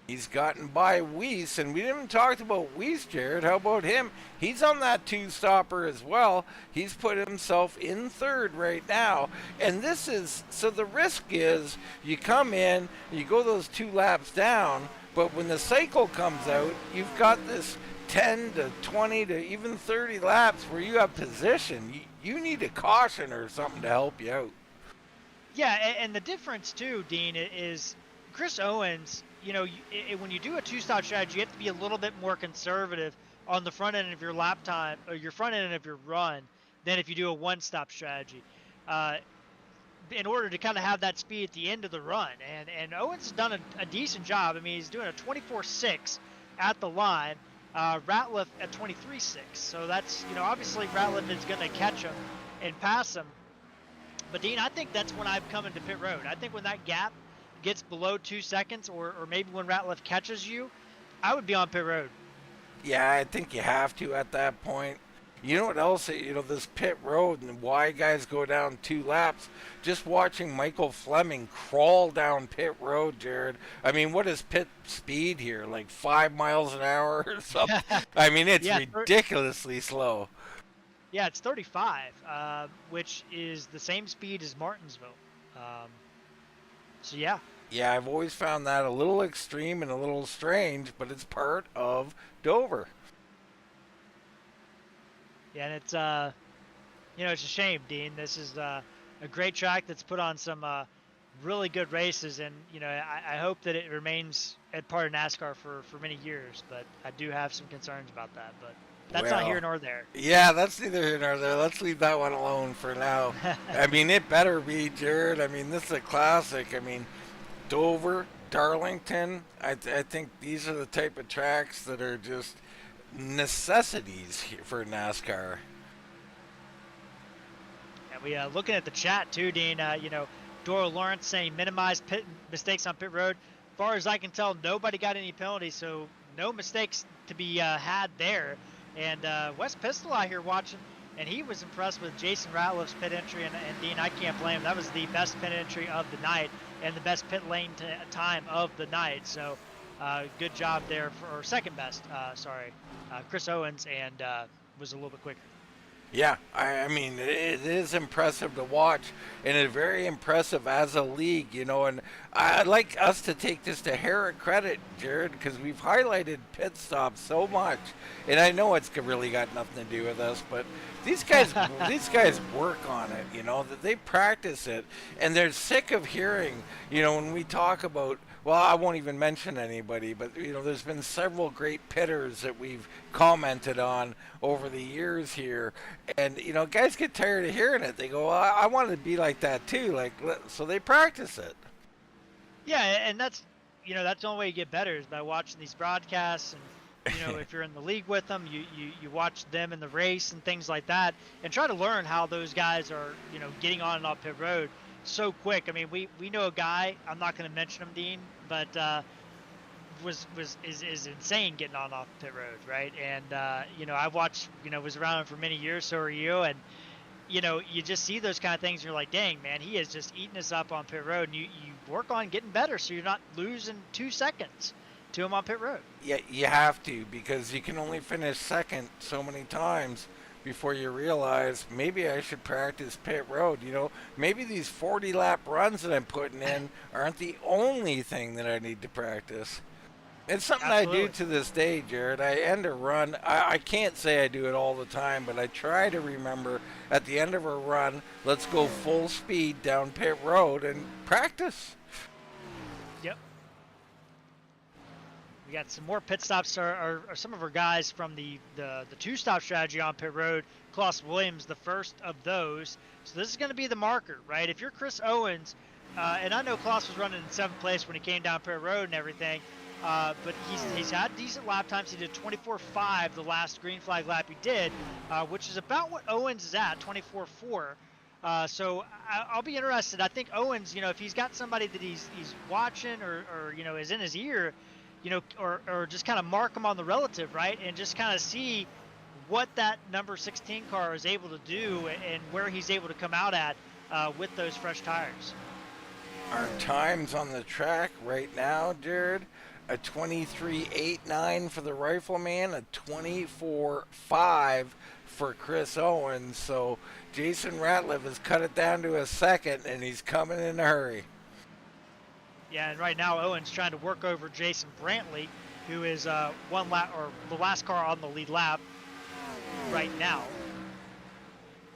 He's gotten by Weiss, and we didn't talk about Weiss, Jared. How about him? He's on that two-stopper as well. He's put himself in third right now. And so the risk is you come in, you go those 2 laps down, but when the cycle comes out, you've got this 10 to 20 to even 30 laps where you have position. You need a caution or something to help you out. Yeah, and the difference too, Dean, is Chris Owens, when you do a two-stop strategy, you have to be a little bit more conservative on the front end of your lap time or your front end of your run than if you do a one-stop strategy, in order to kind of have that speed at the end of the run. And Owens has done a decent job. I mean, he's doing a 24.6 at the line, Ratliff at 23.6. So that's, obviously Ratliff is going to catch him and pass him. But Dean, I think that's when I've come into pit road. I think when that gap gets below 2 seconds, or maybe when Ratliff catches you, I would be on pit road. Yeah, I think you have to at that point. You know what else? This pit road and why guys go down 2 laps. Just watching Michael Fleming crawl down pit road, Jared. I mean, what is pit speed here? Like 5 miles an hour or something? I mean, it's ridiculously slow. Yeah, it's 35, which is the same speed as Martinsville. So, yeah. Yeah, I've always found that a little extreme and a little strange, but it's part of Dover. Yeah, and it's, it's a shame, Dean. This is a great track that's put on some really good races, and, I hope that it remains at part of NASCAR for many years, but I do have some concerns about that, but that's not here nor there. Yeah, that's neither here nor there. Let's leave that one alone for now. I mean, it better be, Jared. I mean, this is a classic. I mean, Dover, Darlington, I think these are the type of tracks that are just necessities for NASCAR. And we looking at the chat too, Dean. Dora Lawrence saying minimize pit mistakes on pit road. As far as I can tell, nobody got any penalties, so no mistakes to be had there. And Wes Pistole out here watching, and he was impressed with Jason Ratliff's pit entry. And Dean, I can't blame him. That was the best pit entry of the night and the best pit lane time of the night. So good job there, or second best, Chris Owens, and was a little bit quicker. Yeah, I mean, it is impressive to watch, and it's very impressive as a league, and I'd like us to take this to Herrick credit, Jared, because we've highlighted pit stops so much, and I know it's really got nothing to do with us, but these guys work on it, that they practice it, and they're sick of hearing, when we talk about well, I won't even mention anybody, but there's been several great pitters that we've commented on over the years here, and guys get tired of hearing it. They go, well, I want to be like that too, so they practice it. Yeah, and that's the only way you get better is by watching these broadcasts, and if you're in the league with them, you watch them in the race and things like that, and try to learn how those guys are getting on and off pit road so quick. I mean, we know a guy, I'm not going to mention him, Dean, but is insane getting on and off pit road, right? And I've watched, was around him for many years, so are you, and you just see those kind of things, and you're like, dang, man, he is just eating us up on pit road, and you work on getting better so you're not losing 2 seconds to him on pit road. Yeah, you have to, because you can only finish second so many times before you realize maybe I should practice pit road. Maybe these 40 lap runs that I'm putting in aren't the only thing that I need to practice. It's something Absolutely. I do to this day, Jared. I end a run. I can't say I do it all the time, but I try to remember at the end of a run, let's go full speed down pit road and practice. Yep. We got some more pit stops. Are some of our guys from the 2-stop strategy on pit road. Klaus Williams, the first of those. So this is going to be the marker, right? If you're Chris Owens, and I know Klaus was running in 7th place when he came down pit road and everything, but he's had decent lap times. He did 24.5 the last green flag lap he did, which is about what Owens is at, 24.4. So I'll be interested. I think Owens, if he's got somebody that he's watching or is in his ear, or just kind of mark him on the relative, right, and just kind of see what that number 16 car is able to do and where he's able to come out at with those fresh tires. Our times on the track right now, Jared, a 23.89 for the Rifleman, a 24.5 for Chris Owens. So Jason Ratliff has cut it down to a second, and he's coming in a hurry. Yeah, and right now Owens trying to work over Jason Brantley, who is one lap, or the last car on the lead lap right now.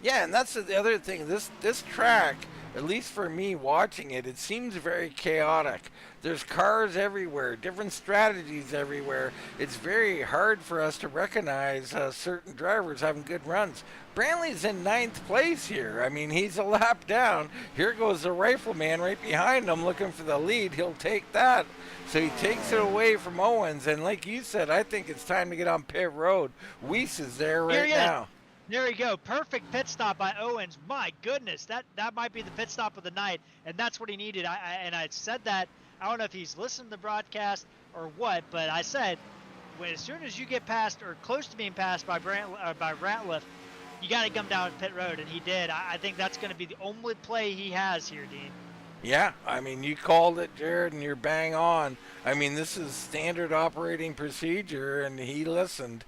Yeah, and that's the other thing. This track, at least for me watching it, it seems very chaotic. There's cars everywhere, different strategies everywhere. It's very hard for us to recognize certain drivers having good runs. Brantley's in 9th place here. I mean, he's a lap down. Here goes the Rifleman right behind him looking for the lead. He'll take that. So he takes it away from Owens. And like you said, I think it's time to get on pit road. Weiss is there right now. There you go. Perfect pit stop by Owens. My goodness, that might be the pit stop of the night, and that's what he needed. I said that. I don't know if he's listened to the broadcast or what, but I said, as soon as you get past or close to being passed by Ratliff, you got to come down pit road, and he did. I think that's going to be the only play he has here, Dean. Yeah, I mean, you called it, Jared, and you're bang on. I mean, this is standard operating procedure, and he listened.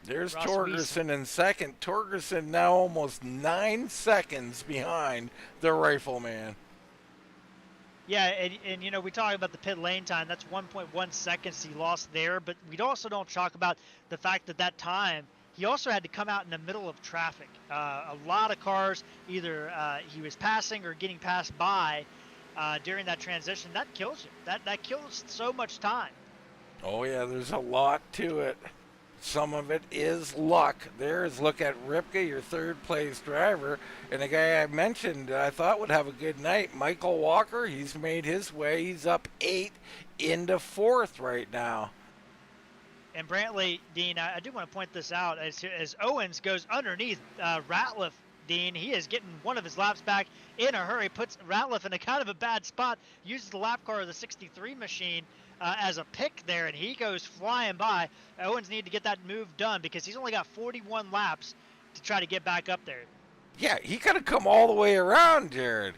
There's Torgerson in second. Torgerson now almost 9 seconds behind the Rifleman. Yeah, and we talk about the pit lane time. That's 1.1 seconds he lost there, but we also don't talk about the fact that time he also had to come out in the middle of traffic. A lot of cars, either he was passing or getting passed by during that transition. That kills you. That kills so much time. Oh yeah, there's a lot to it. Some of it is luck. There's look at Ripke, your 3rd place driver, and a guy I mentioned I thought would have a good night, Michael Walker. He's made his way. He's up 8 into 4th right now. And Brantley, Dean, I do want to point this out. As Owens goes underneath Ratliff, Dean, he is getting one of his laps back in a hurry, puts Ratliff in a kind of a bad spot, uses the lap car of the 63 machine as a pick there, and he goes flying by. Owens need to get that move done because he's only got 41 laps to try to get back up there. Yeah, he could have come all the way around, Jared.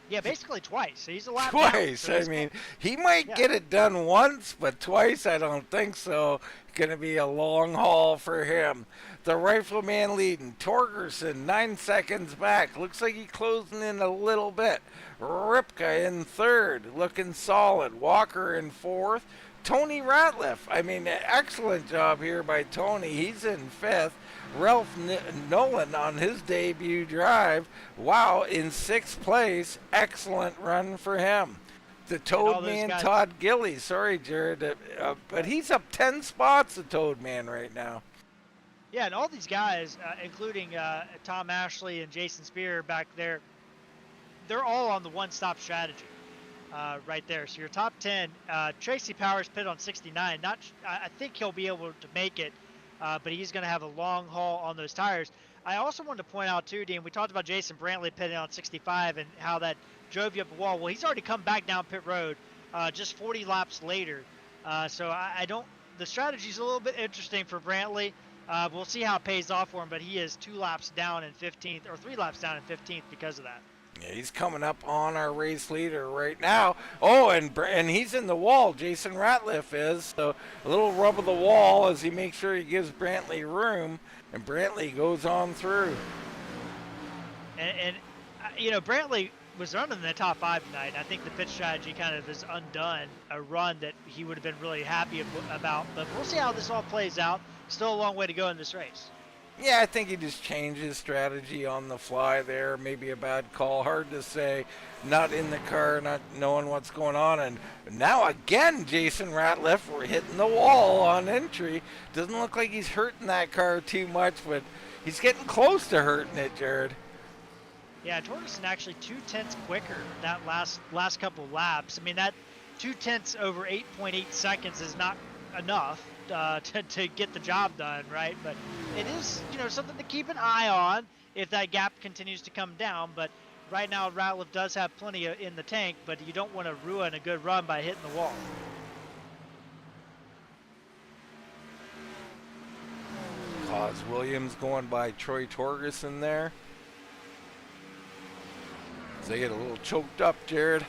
Yeah, basically twice. He's a lap twice. Down, I mean, he might get it done once, but twice, I don't think so. Going to be a long haul for him. The Rifleman leading. Torgerson 9 seconds back. Looks like he's closing in a little bit. Ripke in 3rd, looking solid. Walker in 4th. Tony Ratliff. I mean, excellent job here by Tony. He's in fifth. Ralph Nolan on his debut drive. Wow, in sixth place. Excellent run for him. The Toad Man, Todd Gilly. Sorry, Jared. But he's up 10 spots, the Toad Man, right now. Yeah, and all these guys, including Tom Ashley and Jason Spear back there, they're all on the one-stop strategy right there. So your top 10, Tracy Powers pit on 69. I think he'll be able to make it, but he's going to have a long haul on those tires. I also wanted to point out, too, Dean, we talked about Jason Brantley pitting on 65 and how that drove you up a wall. Well, he's already come back down pit road just 40 laps later. So I don't – the strategy's a little bit interesting for Brantley. We'll see how it pays off for him, but he is 2 laps down in 15th, or 3 laps down in 15th because of that. Yeah, he's coming up on our race leader right now. Oh, and he's in the wall. Jason Ratliff is. So a little rub of the wall as he makes sure he gives Brantley room, and Brantley goes on through. And you know, Brantley was running in the top 5 tonight. I think the pit strategy kind of has undone a run that he would have been really happy about. But we'll see how this all plays out. Still a long way to go in this race. Yeah, I think he just changed his strategy on the fly there. Maybe a bad call. Hard to say. Not in the car, not knowing what's going on. And now again, Jason Ratliff, we're hitting the wall on entry. Doesn't look like he's hurting that car too much, but he's getting close to hurting it, Jared. Yeah, Torgerson actually 2/10 quicker that last couple laps. I mean, that 2/10 over 8.8 seconds is not enough to get the job done, right? But it is, you know, something to keep an eye on if that gap continues to come down. But right now, Ratliff does have plenty in the tank, but you don't want to ruin a good run by hitting the wall. Cause Williams going by Troy Torgerson there. They get a little choked up, Jared.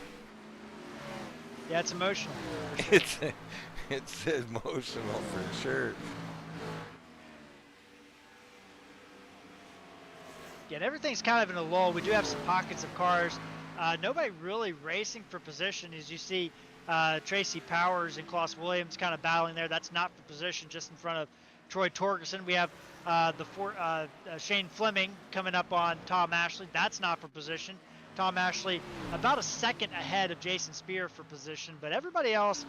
Yeah, it's emotional. It's emotional for sure. Yeah, and everything's kind of in a lull. We do have some pockets of cars. Nobody really racing for position, as you see Tracy Powers and Klaus Williams kind of battling there. That's not for position, just in front of Troy Torgerson. We have Shane Fleming coming up on Tom Ashley. That's not for position. Tom Ashley about a second ahead of Jason Spear for position, but everybody else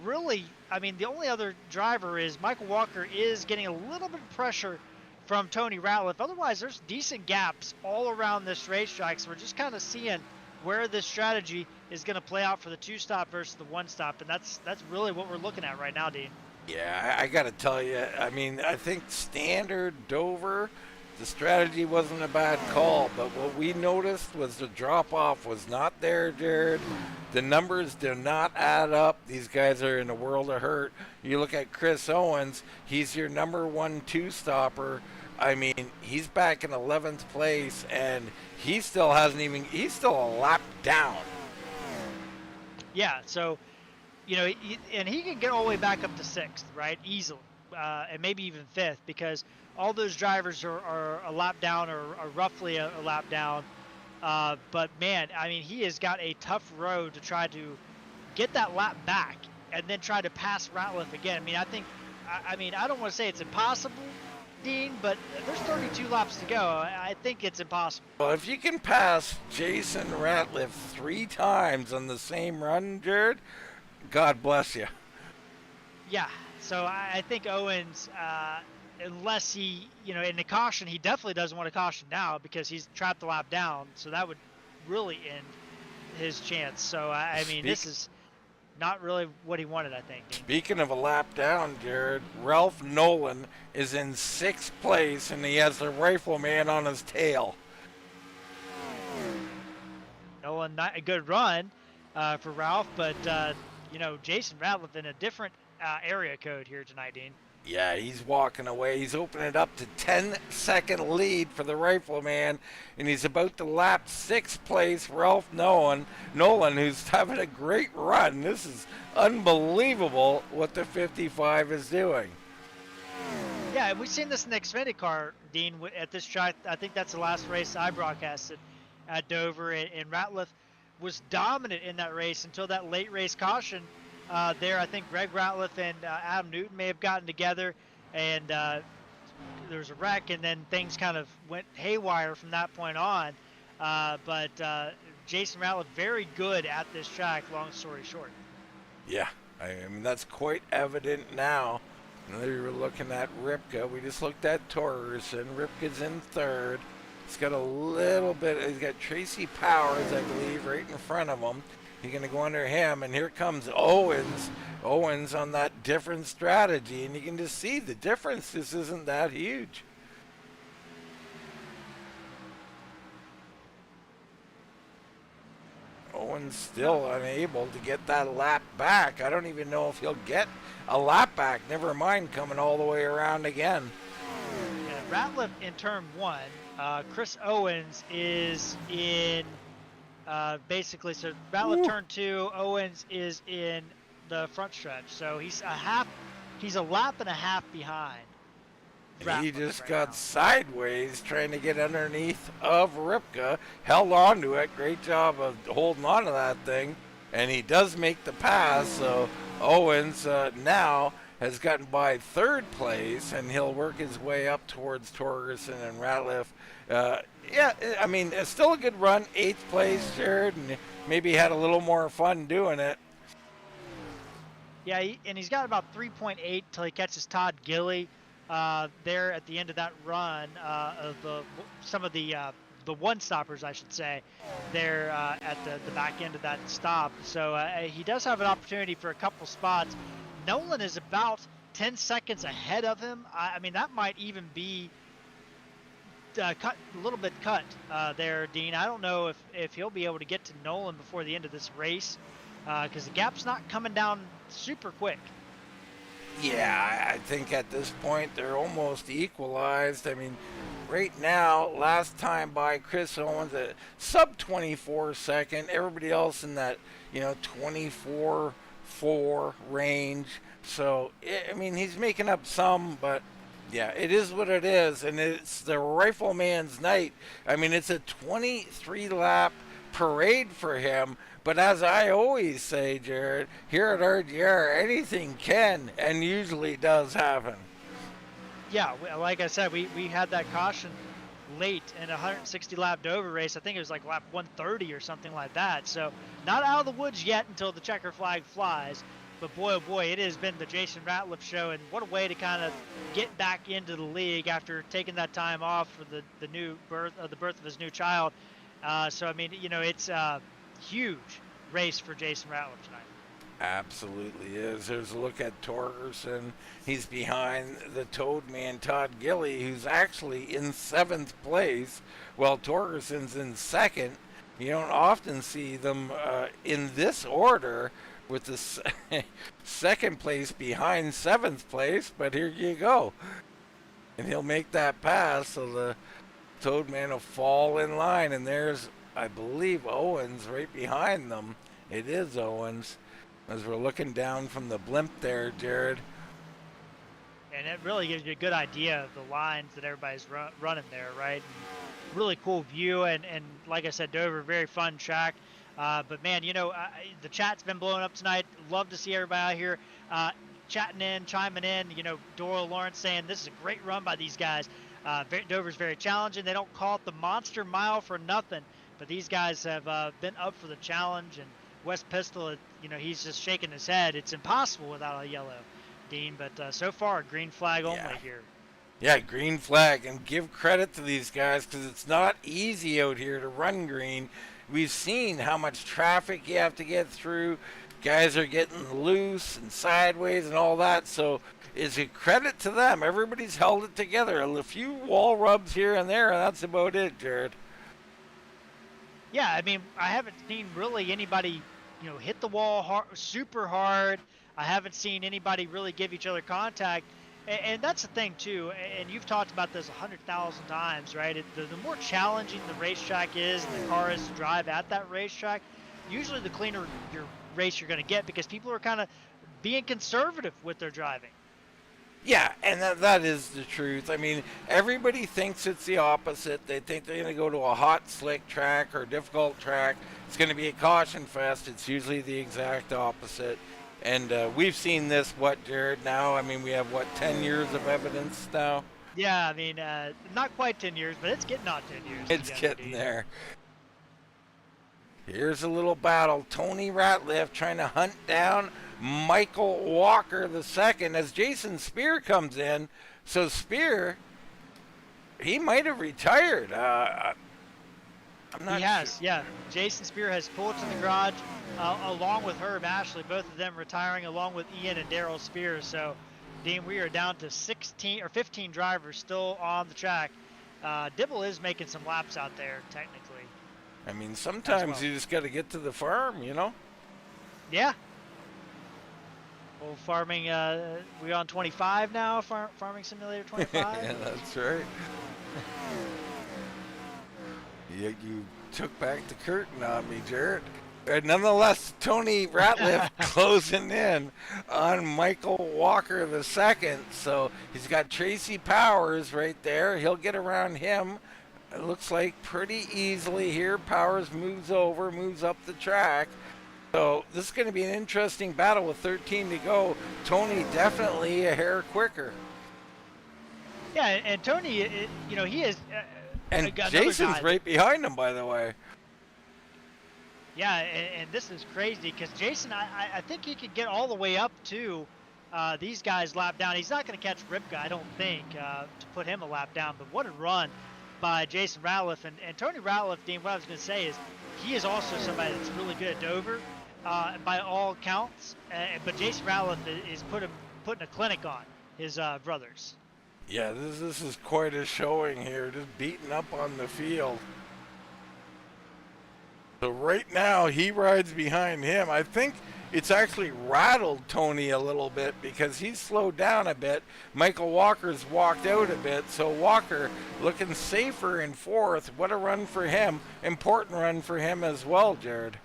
really, I mean, the only other driver is Michael Walker is getting a little bit of pressure from Tony Ratliff. Otherwise, there's decent gaps all around this racetrack, so we're just kind of seeing where this strategy is going to play out for the 2-stop versus the 1-stop, and that's really what we're looking at right now, Dean. Yeah, I got to tell you, I mean, I think standard Dover, the strategy wasn't a bad call, but what we noticed was the drop-off was not there, Jared. The numbers do not add up. These guys are in a world of hurt. You look at Chris Owens, he's your number 1 2-stopper. I mean, he's back in 11th place, and he still hasn't even, he's still a lap down. Yeah, so, you know, and he can get all the way back up to 6th, right, easily, and maybe even 5th, because all those drivers are a lap down or roughly a lap down. But, man, I mean, he has got a tough road to try to get that lap back and then try to pass Ratliff again. I mean, I don't want to say it's impossible, Dean, but there's 32 laps to go. I think it's impossible. Well, if you can pass Jason Ratliff 3 times on the same run, Jared, God bless you. Yeah, so I think Owens, unless he, you know, in the caution, he definitely doesn't want to caution now because he's trapped the lap down, so that would really end his chance. So, I mean, this is not really what he wanted, I think. Speaking of a lap down, Jared, Ralph Nolan is in 6th place, and he has the rifleman on his tail. Nolan, not a good run for Ralph, but, you know, Jason Ratliff in a different area code here tonight, Dean. Yeah, he's walking away. He's opening it up to 10-second lead for the rifleman, and he's about to lap 6th place Ralph Nolan, who's having a great run. This is unbelievable what the 55 is doing. Yeah, we've seen this in the Xfinity car, Dean, at this track. I think that's the last race I broadcasted at Dover, and Ratliff was dominant in that race until that late race caution. there. I think Greg Ratliff and Adam Newton may have gotten together, and there was a wreck, and then things kind of went haywire from that point on. But Jason Ratliff, very good at this track, long story short. Yeah, I mean, that's quite evident now. And we were looking at Ripka. We just looked at Torgerson. Ripka's in third. He's got a little bit. He's got Tracy Powers, I believe, right in front of him. He's going to go under him, and here comes Owens. Owens on that different strategy, and you can just see the difference. This isn't that huge. Owens still unable to get that lap back. I don't even know if he'll get a lap back. Never mind coming all the way around again. Yeah, Ratliff in turn 1. Chris Owens is in basically, so Ratliff turn 2. Owens is in the front stretch. So he's a lap and a half behind. He just got sideways trying to get underneath of Ripka, held on to it. Great job of holding on to that thing, and he does make the pass. So Owens now has gotten by third place, and he'll work his way up towards Torgerson and Ratliff. Yeah, I mean, it's still a good run, 8th place, Jared, and maybe had a little more fun doing it. Yeah, and he's got about 3.8 till he catches Todd Gilly. There at the end of that run of some of the one stoppers, I should say, there at the back end of that stop. So he does have an opportunity for a couple spots. Nolan is about 10 seconds ahead of him. I mean, that might even be cut a little bit cut there, Dean. I don't know if he'll be able to get to Nolan before the end of this race because the gap's not coming down super quick. Yeah, I think at this point they're almost equalized. I mean, right now, last time by Chris Owens at sub 24 second. Everybody else in that 24.4 range. So I mean, he's making up some, but yeah, it is what it is, and it's the rifleman's night. I mean, it's a 23 lap parade for him. But as I always say, Jared, here at RGR, anything can and usually does happen. Yeah, like I said, we had that caution late in a 160-lap Dover race. I think it was like lap 130 or something like that. So not out of the woods yet until the checker flag flies. But boy, oh boy, it has been the Jason Ratliff show, and what a way to kind of get back into the league after taking that time off for the birth of his new child. So I mean, it's huge race for Jason Ratliff tonight. Absolutely is. There's a look at Torgerson. He's behind the Toad Man, Todd Gilly, who's actually in 7th place, while Torgerson's in 2nd. You don't often see them in this order with the 2nd place behind 7th place, but here you go. And he'll make that pass, so the Toad Man will fall in line, and there's, I believe, Owens right behind them. It is Owens. As we're looking down from the blimp there, Jared. And it really gives you a good idea of the lines that everybody's running there, right? And really cool view, and like I said, Dover, very fun track. But man, the chat's been blowing up tonight. Love to see everybody out here chatting in, chiming in. Doral Lawrence saying this is a great run by these guys. Dover's very challenging. They don't call it the Monster Mile for nothing. But these guys have been up for the challenge, and Wes Pistole, he's just shaking his head. It's impossible without a yellow, Dean. But so far, green flag only here. Yeah, green flag. And give credit to these guys because it's not easy out here to run green. We've seen how much traffic you have to get through. Guys are getting loose and sideways and all that. So it's a credit to them. Everybody's held it together. A few wall rubs here and there, and that's about it, Jared. Yeah, I mean, I haven't seen really anybody, hit the wall super hard. I haven't seen anybody really give each other contact. And that's the thing, too. And you've talked about this 100,000 times, right? The more challenging the racetrack is and the car is to drive at that racetrack, usually the cleaner your race you're going to get because people are kind of being conservative with their driving. Yeah, and that is the truth. I mean, everybody thinks it's the opposite. They think they're going to go to a hot, slick track or difficult track. It's going to be a caution fest. It's usually the exact opposite. And we've seen this, what, Jared, now? I mean, we have, what, 10 years of evidence now? Yeah, I mean, not quite 10 years, but it's getting on 10 years. It's together, getting Dean. there. Here's a little battle. Tony Ratliff trying to hunt down Michael Walker II as Jason Spear comes in. So Spear, he might have retired. I'm not He has, sure. yeah. Jason Spear has pulled to the garage along with Herb Ashley, both of them retiring along with Ian and Daryl Spears. So, Dean, we are down to 16 or 15 drivers still on the track. Dibble is making some laps out there, technically. I mean, sometimes well. you just got to get to the farm, you know? Yeah. Well, farming, we're on 25 now, Farming Simulator 25. Yeah, that's right. You took back the curtain on me, Jared. Nonetheless, Tony Ratliff closing in on Michael Walker II. So he's got Tracy Powers right there. He'll get around him. It looks like pretty easily here. Powers moves up the track. So this is going to be an interesting battle with 13 to go. Tony definitely a hair quicker. Yeah, and Tony, he is. And Jason's right behind him, by the way. Yeah, and this is crazy because Jason, I think he could get all the way up to these guys lap down. He's not going to catch Ripka, I don't think, to put him a lap down. But what a run by Jason Ratliff. And Tony Ratliff, Dean, what I was going to say is he is also somebody that's really good at Dover by all counts. But Jason Ratliff is putting a clinic on his brothers. Yeah, this is quite a showing here, just beating up on the field. So right now, he rides behind him. I think it's actually rattled Tony a little bit because he's slowed down a bit. Michael Walker's walked out a bit, so Walker looking safer in fourth. What a run for him. Important run for him as well, Jared.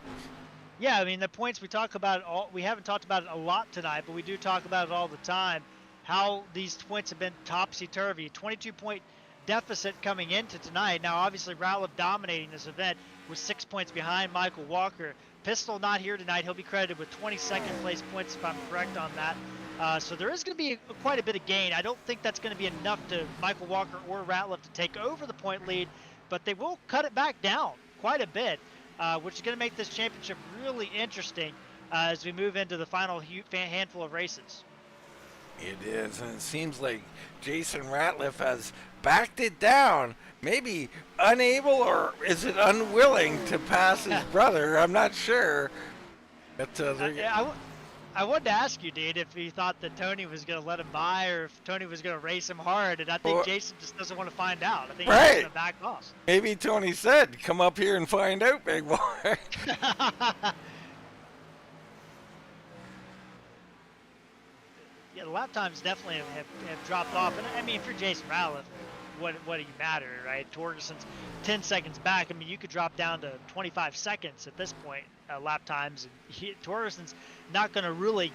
Yeah, I mean, the points we talk about, we haven't talked about it a lot tonight, but we do talk about it all the time. How these points have been topsy-turvy. 22-point deficit coming into tonight. Now, obviously, Ratliff dominating this event with 6 points behind Michael Walker. Pistole not here tonight. He'll be credited with 22nd place points if I'm correct on that. So there is going to be quite a bit of gain. I don't think that's going to be enough to Michael Walker or Ratliff to take over the point lead, but they will cut it back down quite a bit, which is going to make this championship really interesting as we move into the final handful of races. It is, and it seems like Jason Ratliff has backed it down. Maybe unable, or is it unwilling to pass his brother? I'm not sure. But, I wanted to ask you, Dean, if you thought that Tony was going to let him by or if Tony was going to race him hard, and I think Jason just doesn't want to find out. I think he's going to back off. Maybe Tony said, come up here and find out, big boy. Yeah, the lap times definitely have dropped off. And I mean, if you're Jason Ratliff, what do you matter, right? Torgerson's 10 seconds back. I mean, you could drop down to 25 seconds at this point, lap times. And Torgerson's not going to really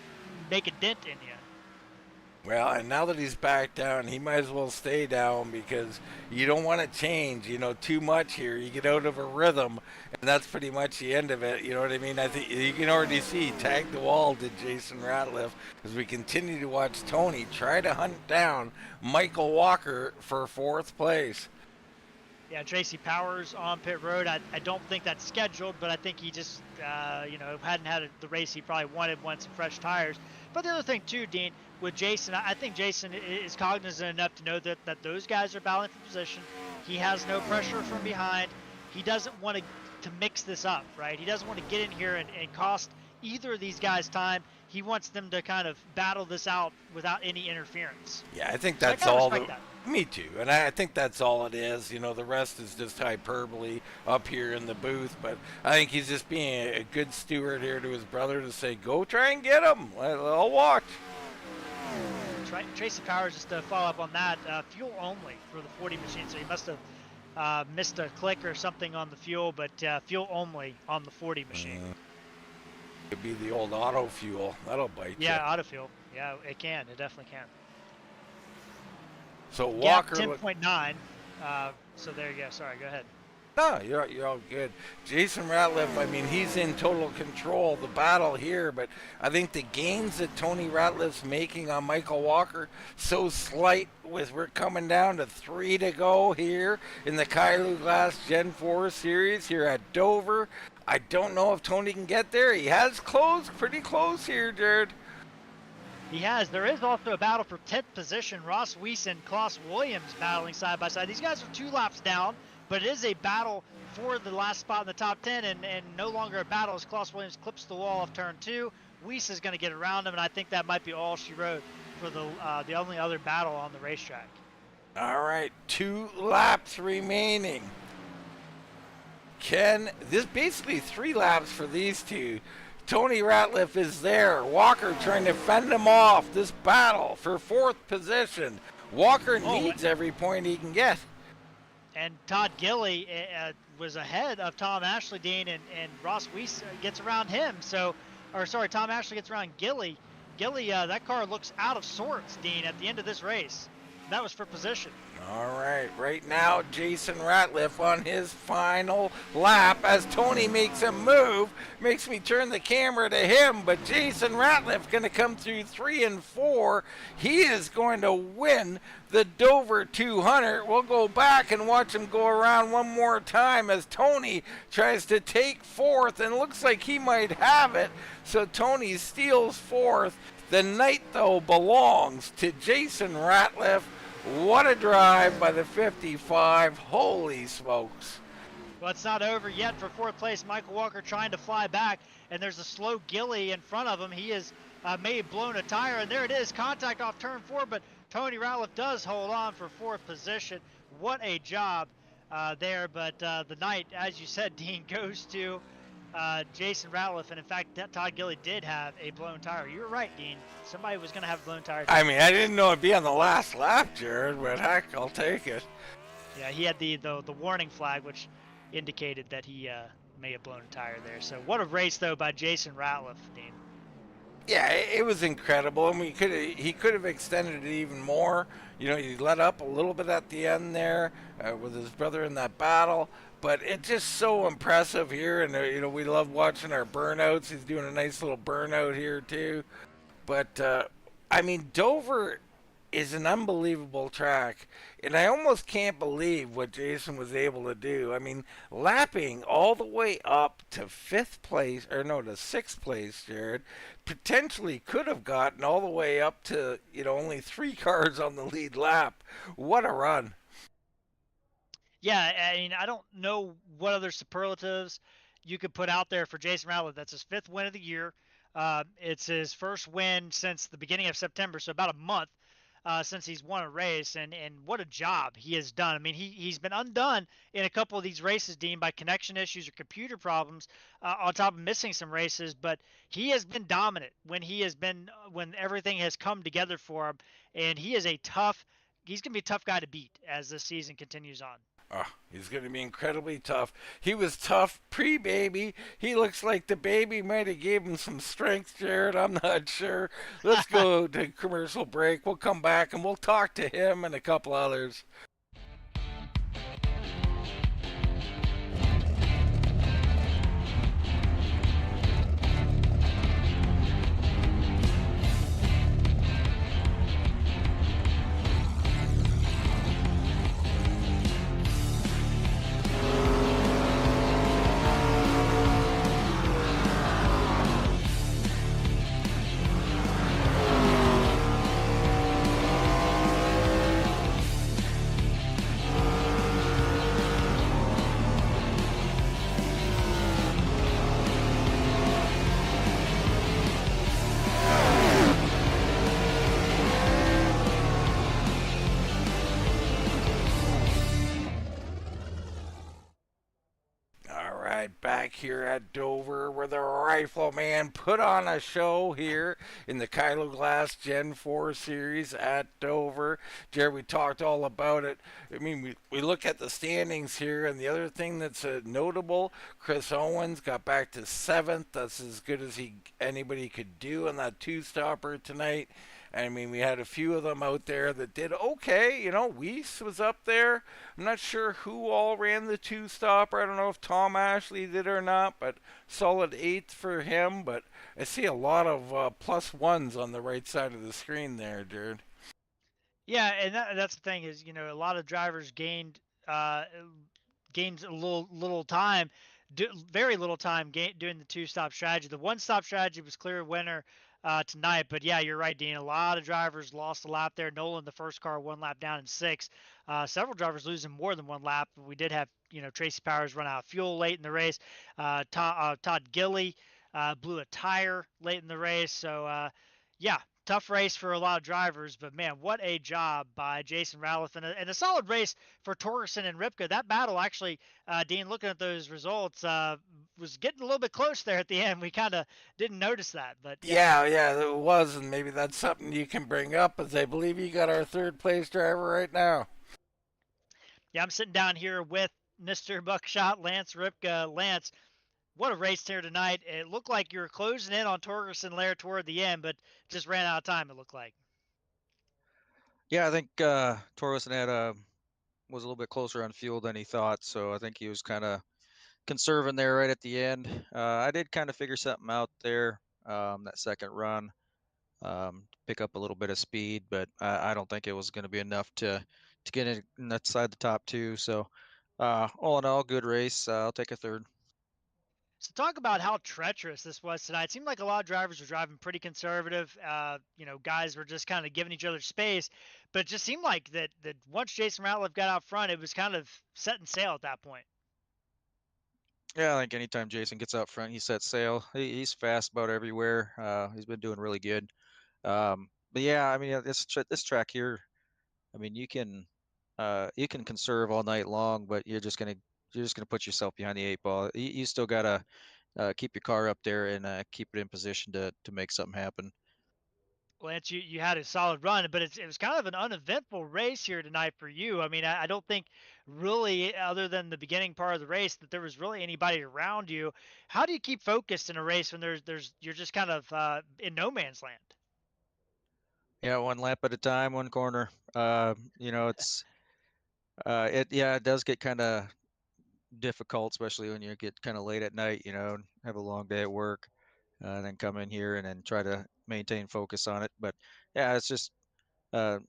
make a dent in you. Well, and now that he's back down, he might as well stay down because you don't want to change, too much here. You get out of a rhythm, and that's pretty much the end of it. You know what I mean? I think you can already see tag the wall to Jason Ratliff as we continue to watch Tony try to hunt down Michael Walker for fourth place. Yeah, Tracy Powers on pit road. I don't think that's scheduled, but I think he just, hadn't had the race he probably wanted, some fresh tires. But the other thing, too, Dean, with Jason, I think Jason is cognizant enough to know that those guys are battling for position. He has no pressure from behind. He doesn't want to mix this up, right? He doesn't want to get in here and cost either of these guys time. He wants them to kind of battle this out without any interference. Yeah, I think that's all. Me too, and I think that's all it is. The rest is just hyperbole up here in the booth. But I think he's just being a good steward here to his brother to say, go try and get him. I'll watch. Tracy Powers, just to follow up on that, fuel only for the 40 machine. So he must have missed a click or something on the fuel, but fuel only on the 40 machine. Could be the old auto fuel. That'll bite you. Yeah, auto fuel. Yeah, it can. It definitely can. So Walker. Gap 10.9. So there you go. Sorry, go ahead. No, you're all good. Jason Ratliff, I mean, he's in total control of the battle here, but I think the gains that Tony Ratliff's making on Michael Walker so slight with we're coming down to 3 to go here in the Kylou Glass Gen 4 series here at Dover. I don't know if Tony can get there. He has closed pretty close here, Jared. He has. There is also a battle for 10th position. Ross Weiss and Klaus Williams battling side by side. These guys are 2 laps down, but it is a battle for the last spot in the top 10, and no longer a battle as Klaus Williams clips the wall off turn 2. Weiss is going to get around him, and I think that might be all she wrote for the only other battle on the racetrack. All right, 2 laps remaining. This basically 3 laps for these two. Tony Ratliff is there. Walker trying to fend him off. This battle for 4th position. Walker needs every point he can get. And Todd Gilly was ahead of Tom Ashley, Dean, and Ross Weiss gets around him. Tom Ashley gets around Gilly. Gilly, that car looks out of sorts, Dean, at the end of this race. That was for position. All right now, Jason Ratliff on his final lap as Tony makes a move. Makes me turn the camera to him, but Jason Ratliff going to come through 3 and 4. He is going to win the Dover 200. We'll go back and watch him go around one more time as Tony tries to take 4th, and looks like he might have it. So Tony steals 4th. The night, though, belongs to Jason Ratliff. What a drive by the 55. Holy smokes. Well, it's not over yet for 4th place. Michael Walker trying to fly back, and there's a slow Gilly in front of him. He has may have blown a tire, and there it is. Contact off turn 4, but Tony Ratliff does hold on for 4th position. What a job there. But the night, as you said, Dean, goes to Jason Ratliff, and in fact, Todd Gilly did have a blown tire. You were right, Dean. Somebody was going to have a blown tire. I mean, I didn't know it'd be on the last lap, Jared, but heck, I'll take it. Yeah, he had the warning flag, which indicated that he may have blown a tire there. So what a race, though, by Jason Ratliff, Dean. Yeah, it was incredible. I mean, he could have extended it even more. You know, he let up a little bit at the end there with his brother in that battle. But it's just so impressive here, and you know, we love watching our burnouts. He's doing a nice little burnout here too. But I mean, Dover is an unbelievable track, and I almost can't believe what Jason was able to do. I mean, lapping all the way up to 5th place, or no, to 6th place, Jared, potentially could have gotten all the way up to, you know, only 3 cars on the lead lap. What a run. Yeah, I mean, I don't know what other superlatives you could put out there for Jason Ratliff. That's his 5th win of the year. It's his first win since the beginning of September, so about a month since he's won a race, and what a job he has done. I mean, he's been undone in a couple of these races, Dean, by connection issues or computer problems on top of missing some races, but he has been dominant when everything has come together for him, and he's going to be a tough guy to beat as the season continues on. Oh, he's going to be incredibly tough. He was tough pre-baby. He looks like the baby might have gave him some strength, Jared. I'm not sure. Let's go to commercial break. We'll come back and we'll talk to him and a couple others. Back here at Dover, where the Rifleman put on a show here in the Kylou Glass Gen 4 series at Dover. Jared, we talked all about it. I mean, we look at the standings here, and the other thing that's notable, Chris Owens got back to 7th. That's as good as anybody could do on that 2-stopper tonight. I mean, we had a few of them out there that did okay. You know, Weiss was up there. I'm not sure who all ran the two stopper. I don't know if Tom Ashley did or not, but solid eighth for him. But I see a lot of plus ones on the right side of the screen there, Jared. Yeah, and that's the thing is, a lot of drivers uh, gained a little time, very little time doing the two-stop strategy. The one-stop strategy was clear winner tonight, but yeah, you're right, Dean. A lot of drivers lost a lap there. Nolan, the first car, one lap down in six. Several drivers losing more than one lap. We did have, Tracy Powers run out of fuel late in the race. Todd Gilly blew a tire late in the race. So, yeah, tough race for a lot of drivers, but man, what a job by Jason Ratliff, and a solid race for Torgerson and Ripka. That battle actually, Dean, looking at those results, was getting a little bit close there at the end. We kind of didn't notice that, but yeah. Yeah, it was, and maybe that's something you can bring up, as I believe you got our third place driver right now. Yeah, I'm sitting down here with Mr. Buckshot, Lance Ripka. Lance, what a race here tonight. It looked like you were closing in on Torgerson there toward the end, but just ran out of time, it looked like. Yeah, I think Torgerson was a little bit closer on fuel than he thought, so I think he was kind of conserving there right at the end. I did kind of figure something out there that second run, pick up a little bit of speed, but I don't think it was going to be enough to get in inside the top two. So all in all, good race. I'll take a third. So talk about how treacherous this was tonight. It seemed like a lot of drivers were driving pretty conservative. Guys were just kind of giving each other space, but it just seemed like that once Jason Ratliff got out front, it was kind of setting sail at that point. Yeah, I think anytime Jason gets out front, he sets sail. He's fast about everywhere. He's been doing really good. But yeah, I mean, this track here, I mean, you can conserve all night long, but you're just gonna put yourself behind the eight ball. You still gotta keep your car up there and keep it in position to make something happen. Lance, you had a solid run, but it was kind of an uneventful race here tonight for you. I mean, I don't think really, other than the beginning part of the race, that there was really anybody around you. How do you keep focused in a race when you're just kind of in no man's land? Yeah, one lap at a time, one corner. It's it does get kind of difficult, especially when you get kind of late at night. Have a long day at work, and then come in here and then try to maintain focus on it. But yeah, it's just uh,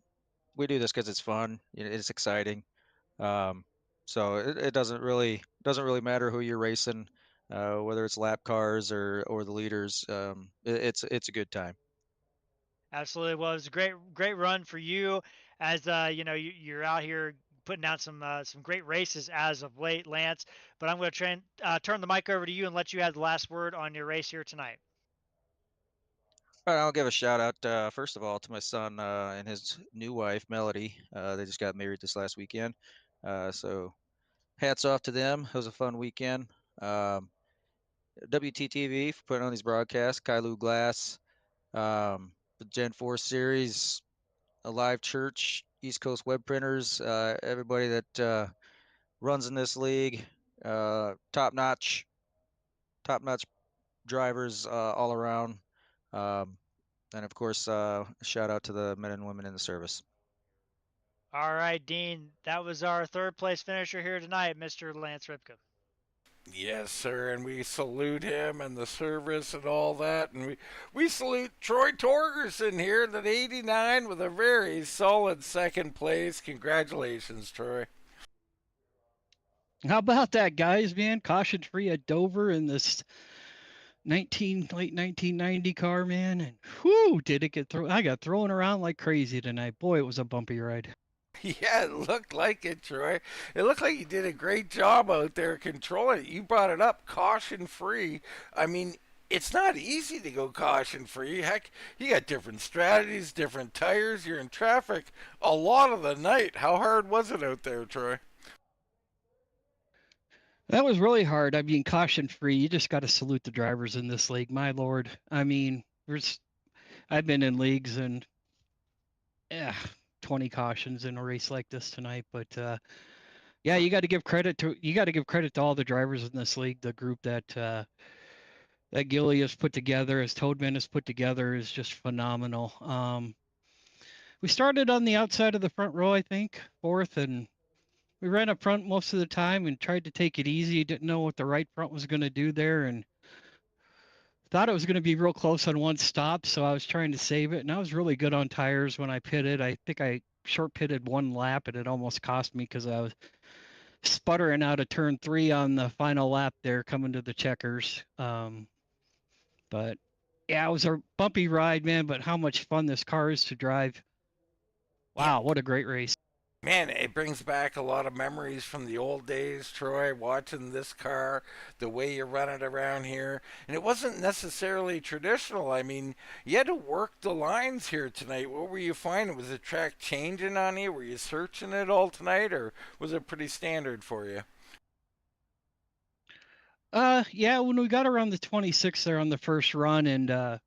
we do this because it's fun. It's exciting. Um, so it doesn't really matter who you're racing, whether it's lap cars or the leaders. It's a good time. Absolutely. Well, it was a great run for you as you're out here putting out some great races as of late, Lance. But I'm going to turn the mic over to you and let you have the last word on your race here tonight. All right, I'll give a shout out first of all to my son and his new wife Melody. They just got married this last weekend, so hats off to them. It was a fun weekend. Um, WTTV for putting on these broadcasts. Kylou Glass, the Gen 4 series, Alive Church, East Coast Web Printers, everybody that runs in this league, top notch drivers all around. Um, and of course, shout out to the men and women in the service. All right, Dean. That was our third place finisher here tonight, Mr. Lance Ripka. Yes, sir, and we salute him and the service and all that, and we salute Troy Torgerson here at 89 with a very solid second place. Congratulations, Troy. How about that, guys, man? Caution free at Dover in this late 1990 car, man. And whoo, did it get thrown? I got thrown around like crazy tonight. Boy, it was a bumpy ride. Yeah, it looked like it, Troy. It looked like you did a great job out there controlling it. You brought it up caution free. I mean, it's not easy to go caution free. Heck, you got different strategies, different tires. You're in traffic a lot of the night. How hard was it out there, Troy? That was really hard. I mean, caution free. You just got to salute the drivers in this league. My Lord. I mean, I've been in leagues and 20 cautions in a race like this tonight, but yeah, you got to give credit to all the drivers in this league. The group that Gilly has put together, as Toadman has put together, is just phenomenal. we started on the outside of the front row, I think, fourth, and we ran up front most of the time and tried to take it easy. Didn't know what the right front was going to do there, and thought it was going to be real close on one stop, so I was trying to save it. And I was really good on tires when I pitted. I think I short pitted one lap, and it almost cost me because I was sputtering out of turn 3 on the final lap there coming to the checkers. But yeah, it was a bumpy ride, man, but how much fun this car is to drive. Yeah, Wow, what a great race. man, it brings back a lot of memories from the old days, Troy, watching this car, the way you run it around here. And it wasn't necessarily traditional. I mean, you had to work the lines here tonight. What were you finding? Was the track changing on you? Were you searching it all tonight, or was it pretty standard for you? Yeah, when we got around the 26 there on the first run and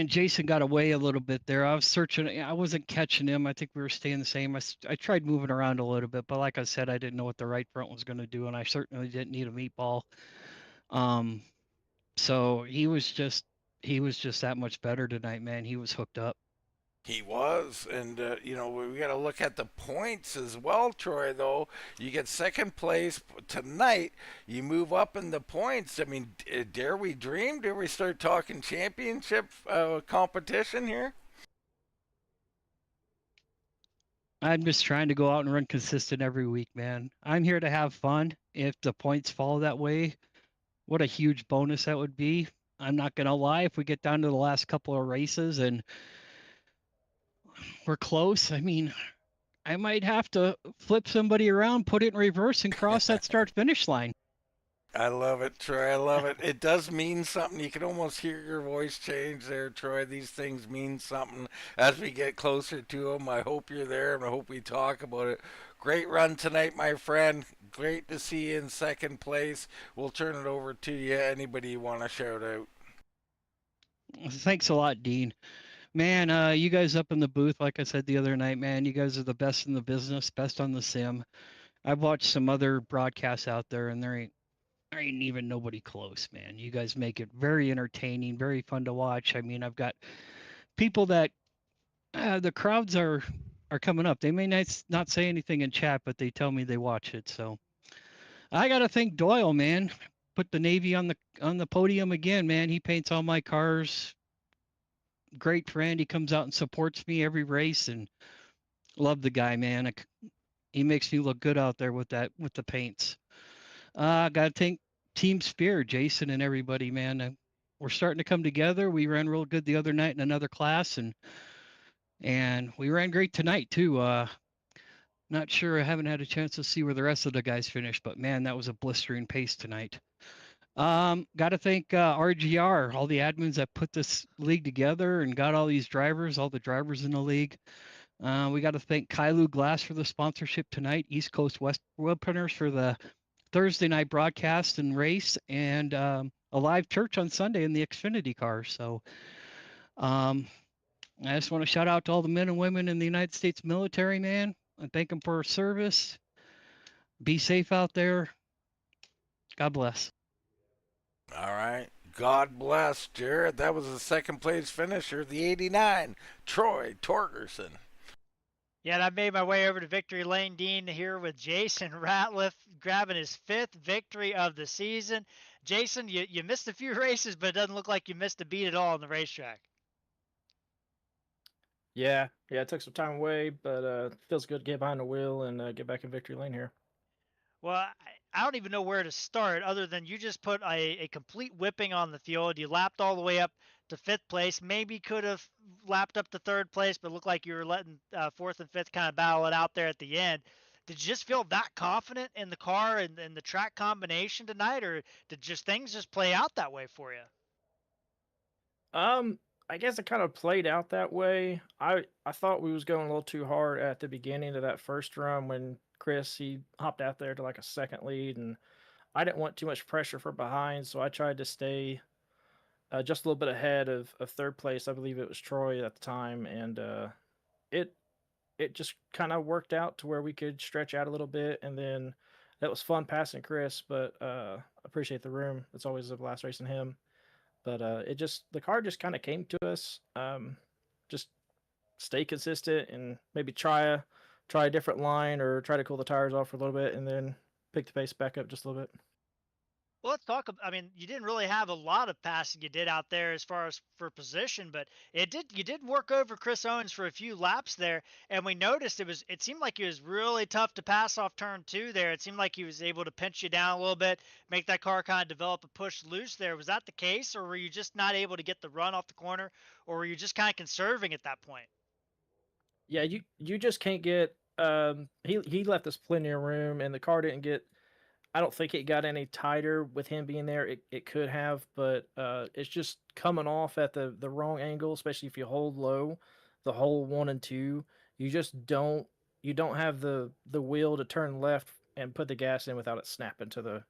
Jason got away a little bit there. I was searching. I wasn't catching him. I think we were staying the same. I tried moving around a little bit, but like I said, I didn't know what the right front was going to do, and I certainly didn't need a meatball. Um, so he was just that much better tonight, man. He was hooked up. He was, and we got to look at the points as well, Troy. Though you get second place tonight, you move up in the points. I mean, dare we dream? Dare we start talking championship competition here? I'm just trying to go out and run consistent every week, man. I'm here to have fun. If the points fall that way, what a huge bonus that would be. I'm not going to lie. If we get down to the last couple of races and we're close, I mean, I might have to flip somebody around, put it in reverse, and cross that start finish line. I love it, Troy. I love it. It does mean something. You can almost hear your voice change there, Troy. These things mean something as we get closer to them. I hope you're there, and I hope we talk about it. Great run tonight, my friend. Great to see you in second place. We'll turn it over to you. Anybody you want to shout out? Thanks a lot, Dean. Man, you guys up in the booth, like I said the other night, man, you guys are the best in the business, best on the sim. I've watched some other broadcasts out there, and there ain't even nobody close, man. You guys make it very entertaining, very fun to watch. I mean, I've got people that the crowds are coming up. They may not say anything in chat, but they tell me they watch it. So I got to thank Doyle, man. Put the Navy on the podium again, man. He paints all my cars. Great friend. He comes out and supports me every race, and love the guy, man. He makes me look good out there with the paints. Got to thank Team Spear, Jason, and everybody, man. We're starting to come together. We ran real good the other night in another class, and we ran great tonight too. Not sure. I haven't had a chance to see where the rest of the guys finished, but man, that was a blistering pace tonight. Got to thank RGR, all the admins that put this league together and got all these drivers, all the drivers in the league. We got to thank Kylou Glass for the sponsorship tonight, East Coast West Web Printers for the Thursday night broadcast and race, and a live church on Sunday in the Xfinity car. So I just want to shout out to all the men and women in the United States military, man, and thank them for service. Be safe out there. God bless. All right. God bless, Jared. That was the second place finisher, the 89, Troy Torgerson. Yeah, and I made my way over to Victory Lane, Dean, here with Jason Ratliff grabbing his 5th victory of the season. Jason, you missed a few races, but it doesn't look like you missed a beat at all on the racetrack. Yeah, it took some time away, but feels good to get behind the wheel and get back in Victory Lane here. Well, I don't even know where to start other than you just put a complete whipping on the field. You lapped all the way up to 5th place. Maybe could have lapped up to 3rd place, but looked like you were letting 4th and 5th kind of battle it out there at the end. Did you just feel that confident in the car and the track combination tonight, or did things just play out that way for you? I guess it kind of played out that way. I thought we was going a little too hard at the beginning of that first run when Chris, he hopped out there to like a second lead, and I didn't want too much pressure from behind, so I tried to stay just a little bit ahead of 3rd place. I believe it was Troy at the time, and it just kind of worked out to where we could stretch out a little bit, and then that was fun passing Chris, but appreciate the room. It's always a blast racing him. But the car just kind of came to us, just stay consistent and maybe try a different line or try to cool the tires off for a little bit and then pick the pace back up just a little bit. Well, let's talk. I mean, you didn't really have a lot of passing you did out there as far as for position, but it did. You did work over Chris Owens for a few laps there, and we noticed it was. It seemed like it was really tough to pass off turn 2 there. It seemed like he was able to pinch you down a little bit, make that car kind of develop a push loose there. Was that the case, or were you just not able to get the run off the corner, or were you just kind of conserving at that point? Yeah, you just can't get. He left us plenty of room, and the car didn't get. I don't think it got any tighter with him being there. It could have, but it's just coming off at the wrong angle, especially if you hold low, the hole 1 and 2. You just don't have the wheel to turn left and put the gas in without it snapping to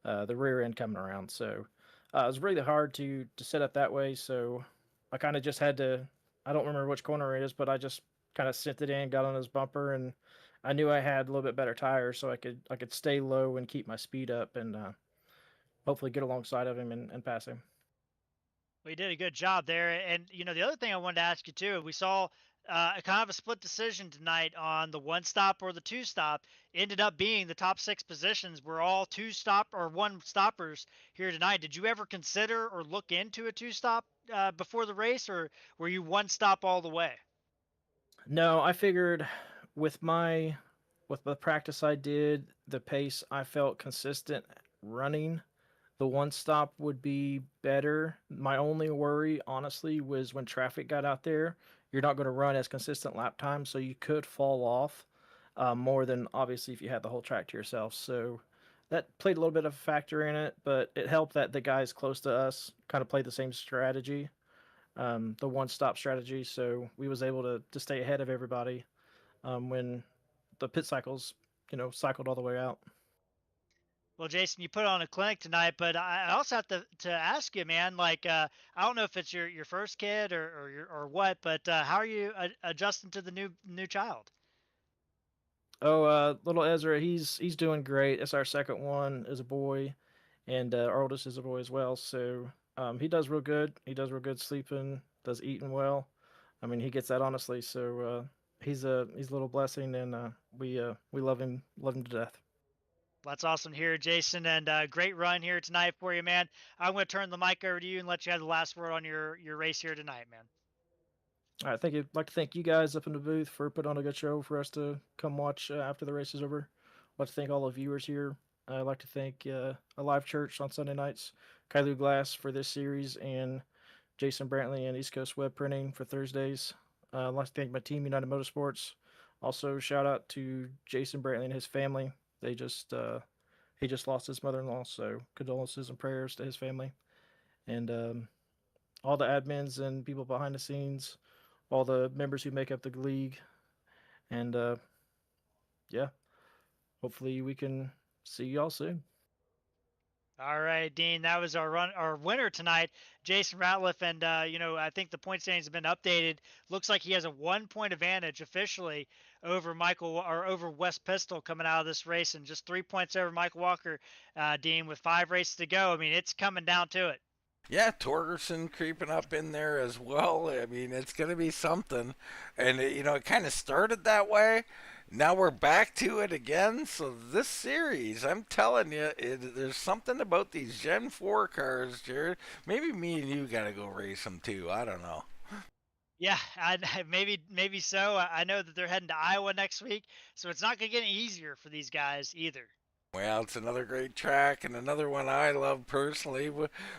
the rear end coming around. So it was really hard to set up that way. So I kind of just had to. I don't remember which corner it is, but I just kind of sent it in, got on his bumper, and I knew I had a little bit better tires, so I could stay low and keep my speed up, and hopefully get alongside of him and pass him. Well, you did a good job there. And, the other thing I wanted to ask you too, we saw a kind of a split decision tonight on the 1 stop or the 2 stop. Ended up being the top 6 positions were all 2 stop or 1 stoppers here tonight. Did you ever consider or look into a 2 stop before the race, or were you 1 stop all the way? No, I figured with the practice I did, the pace I felt consistent running, the 1 stop would be better. My only worry, honestly, was when traffic got out there, you're not going to run as consistent lap time, so you could fall off more than obviously if you had the whole track to yourself. So that played a little bit of a factor in it, but it helped that the guys close to us kind of played the same strategy, the 1 stop strategy. So we was able to stay ahead of everybody when the pit cycles, cycled all the way out. Well, Jason, you put on a clinic tonight, but I also have to ask you, man. Like, I don't know if it's your first kid or what, but how are you adjusting to the new child? Oh, little Ezra, he's doing great. It's our second one as a boy, and our oldest is a boy as well. So he does real good. He does real good sleeping, does eating well. I mean, he gets that honestly. So he's a little blessing, and we love him to death. That's awesome to hear, Jason, and great run here tonight for you, man. I'm going to turn the mic over to you and let you have the last word on your race here tonight, man. All right, thank you. I'd like to thank you guys up in the booth for putting on a good show for us to come watch after the race is over. I'd like to thank all the viewers here. I'd like to thank Alive Church on Sunday nights, Kylou Glass for this series, and Jason Brantley and East Coast Web Printing for Thursdays. I'd like to thank my team, United Motorsports. Also, shout out to Jason Brantley and his family. They just he just lost his mother-in-law, so condolences and prayers to his family, and all the admins and people behind the scenes, all the members who make up the league, and yeah, hopefully we can see y'all soon. All right, Dean, that was our winner tonight, Jason Ratliff, and I think the point standings have been updated. Looks like he has a 1-point advantage officially over over Wes Pistole coming out of this race, and just 3 points over Michael Walker, Dean, with 5 races to go. I mean, it's coming down to it. Yeah, Torgerson creeping up in there as well. I mean, it's going to be something. And, it kind of started that way. Now we're back to it again. So this series, I'm telling you, there's something about these Gen 4 cars, Jared. Maybe me and you got to go race them too. I don't know. Yeah, maybe so. I know that they're heading to Iowa next week, so it's not going to get any easier for these guys either. Well, it's another great track and another one I love personally.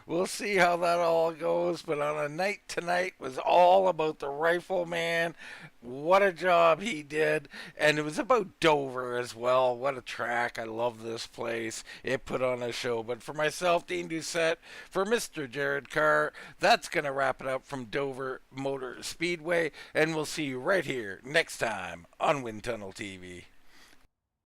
We'll see how that all goes. But on a night tonight was all about the Rifleman. What a job he did. And it was about Dover as well. What a track. I love this place. It put on a show. But for myself, Dean Doucette, for Mr. Jared Carr, that's going to wrap it up from Dover Motor Speedway. And we'll see you right here next time on Wind Tunnel TV.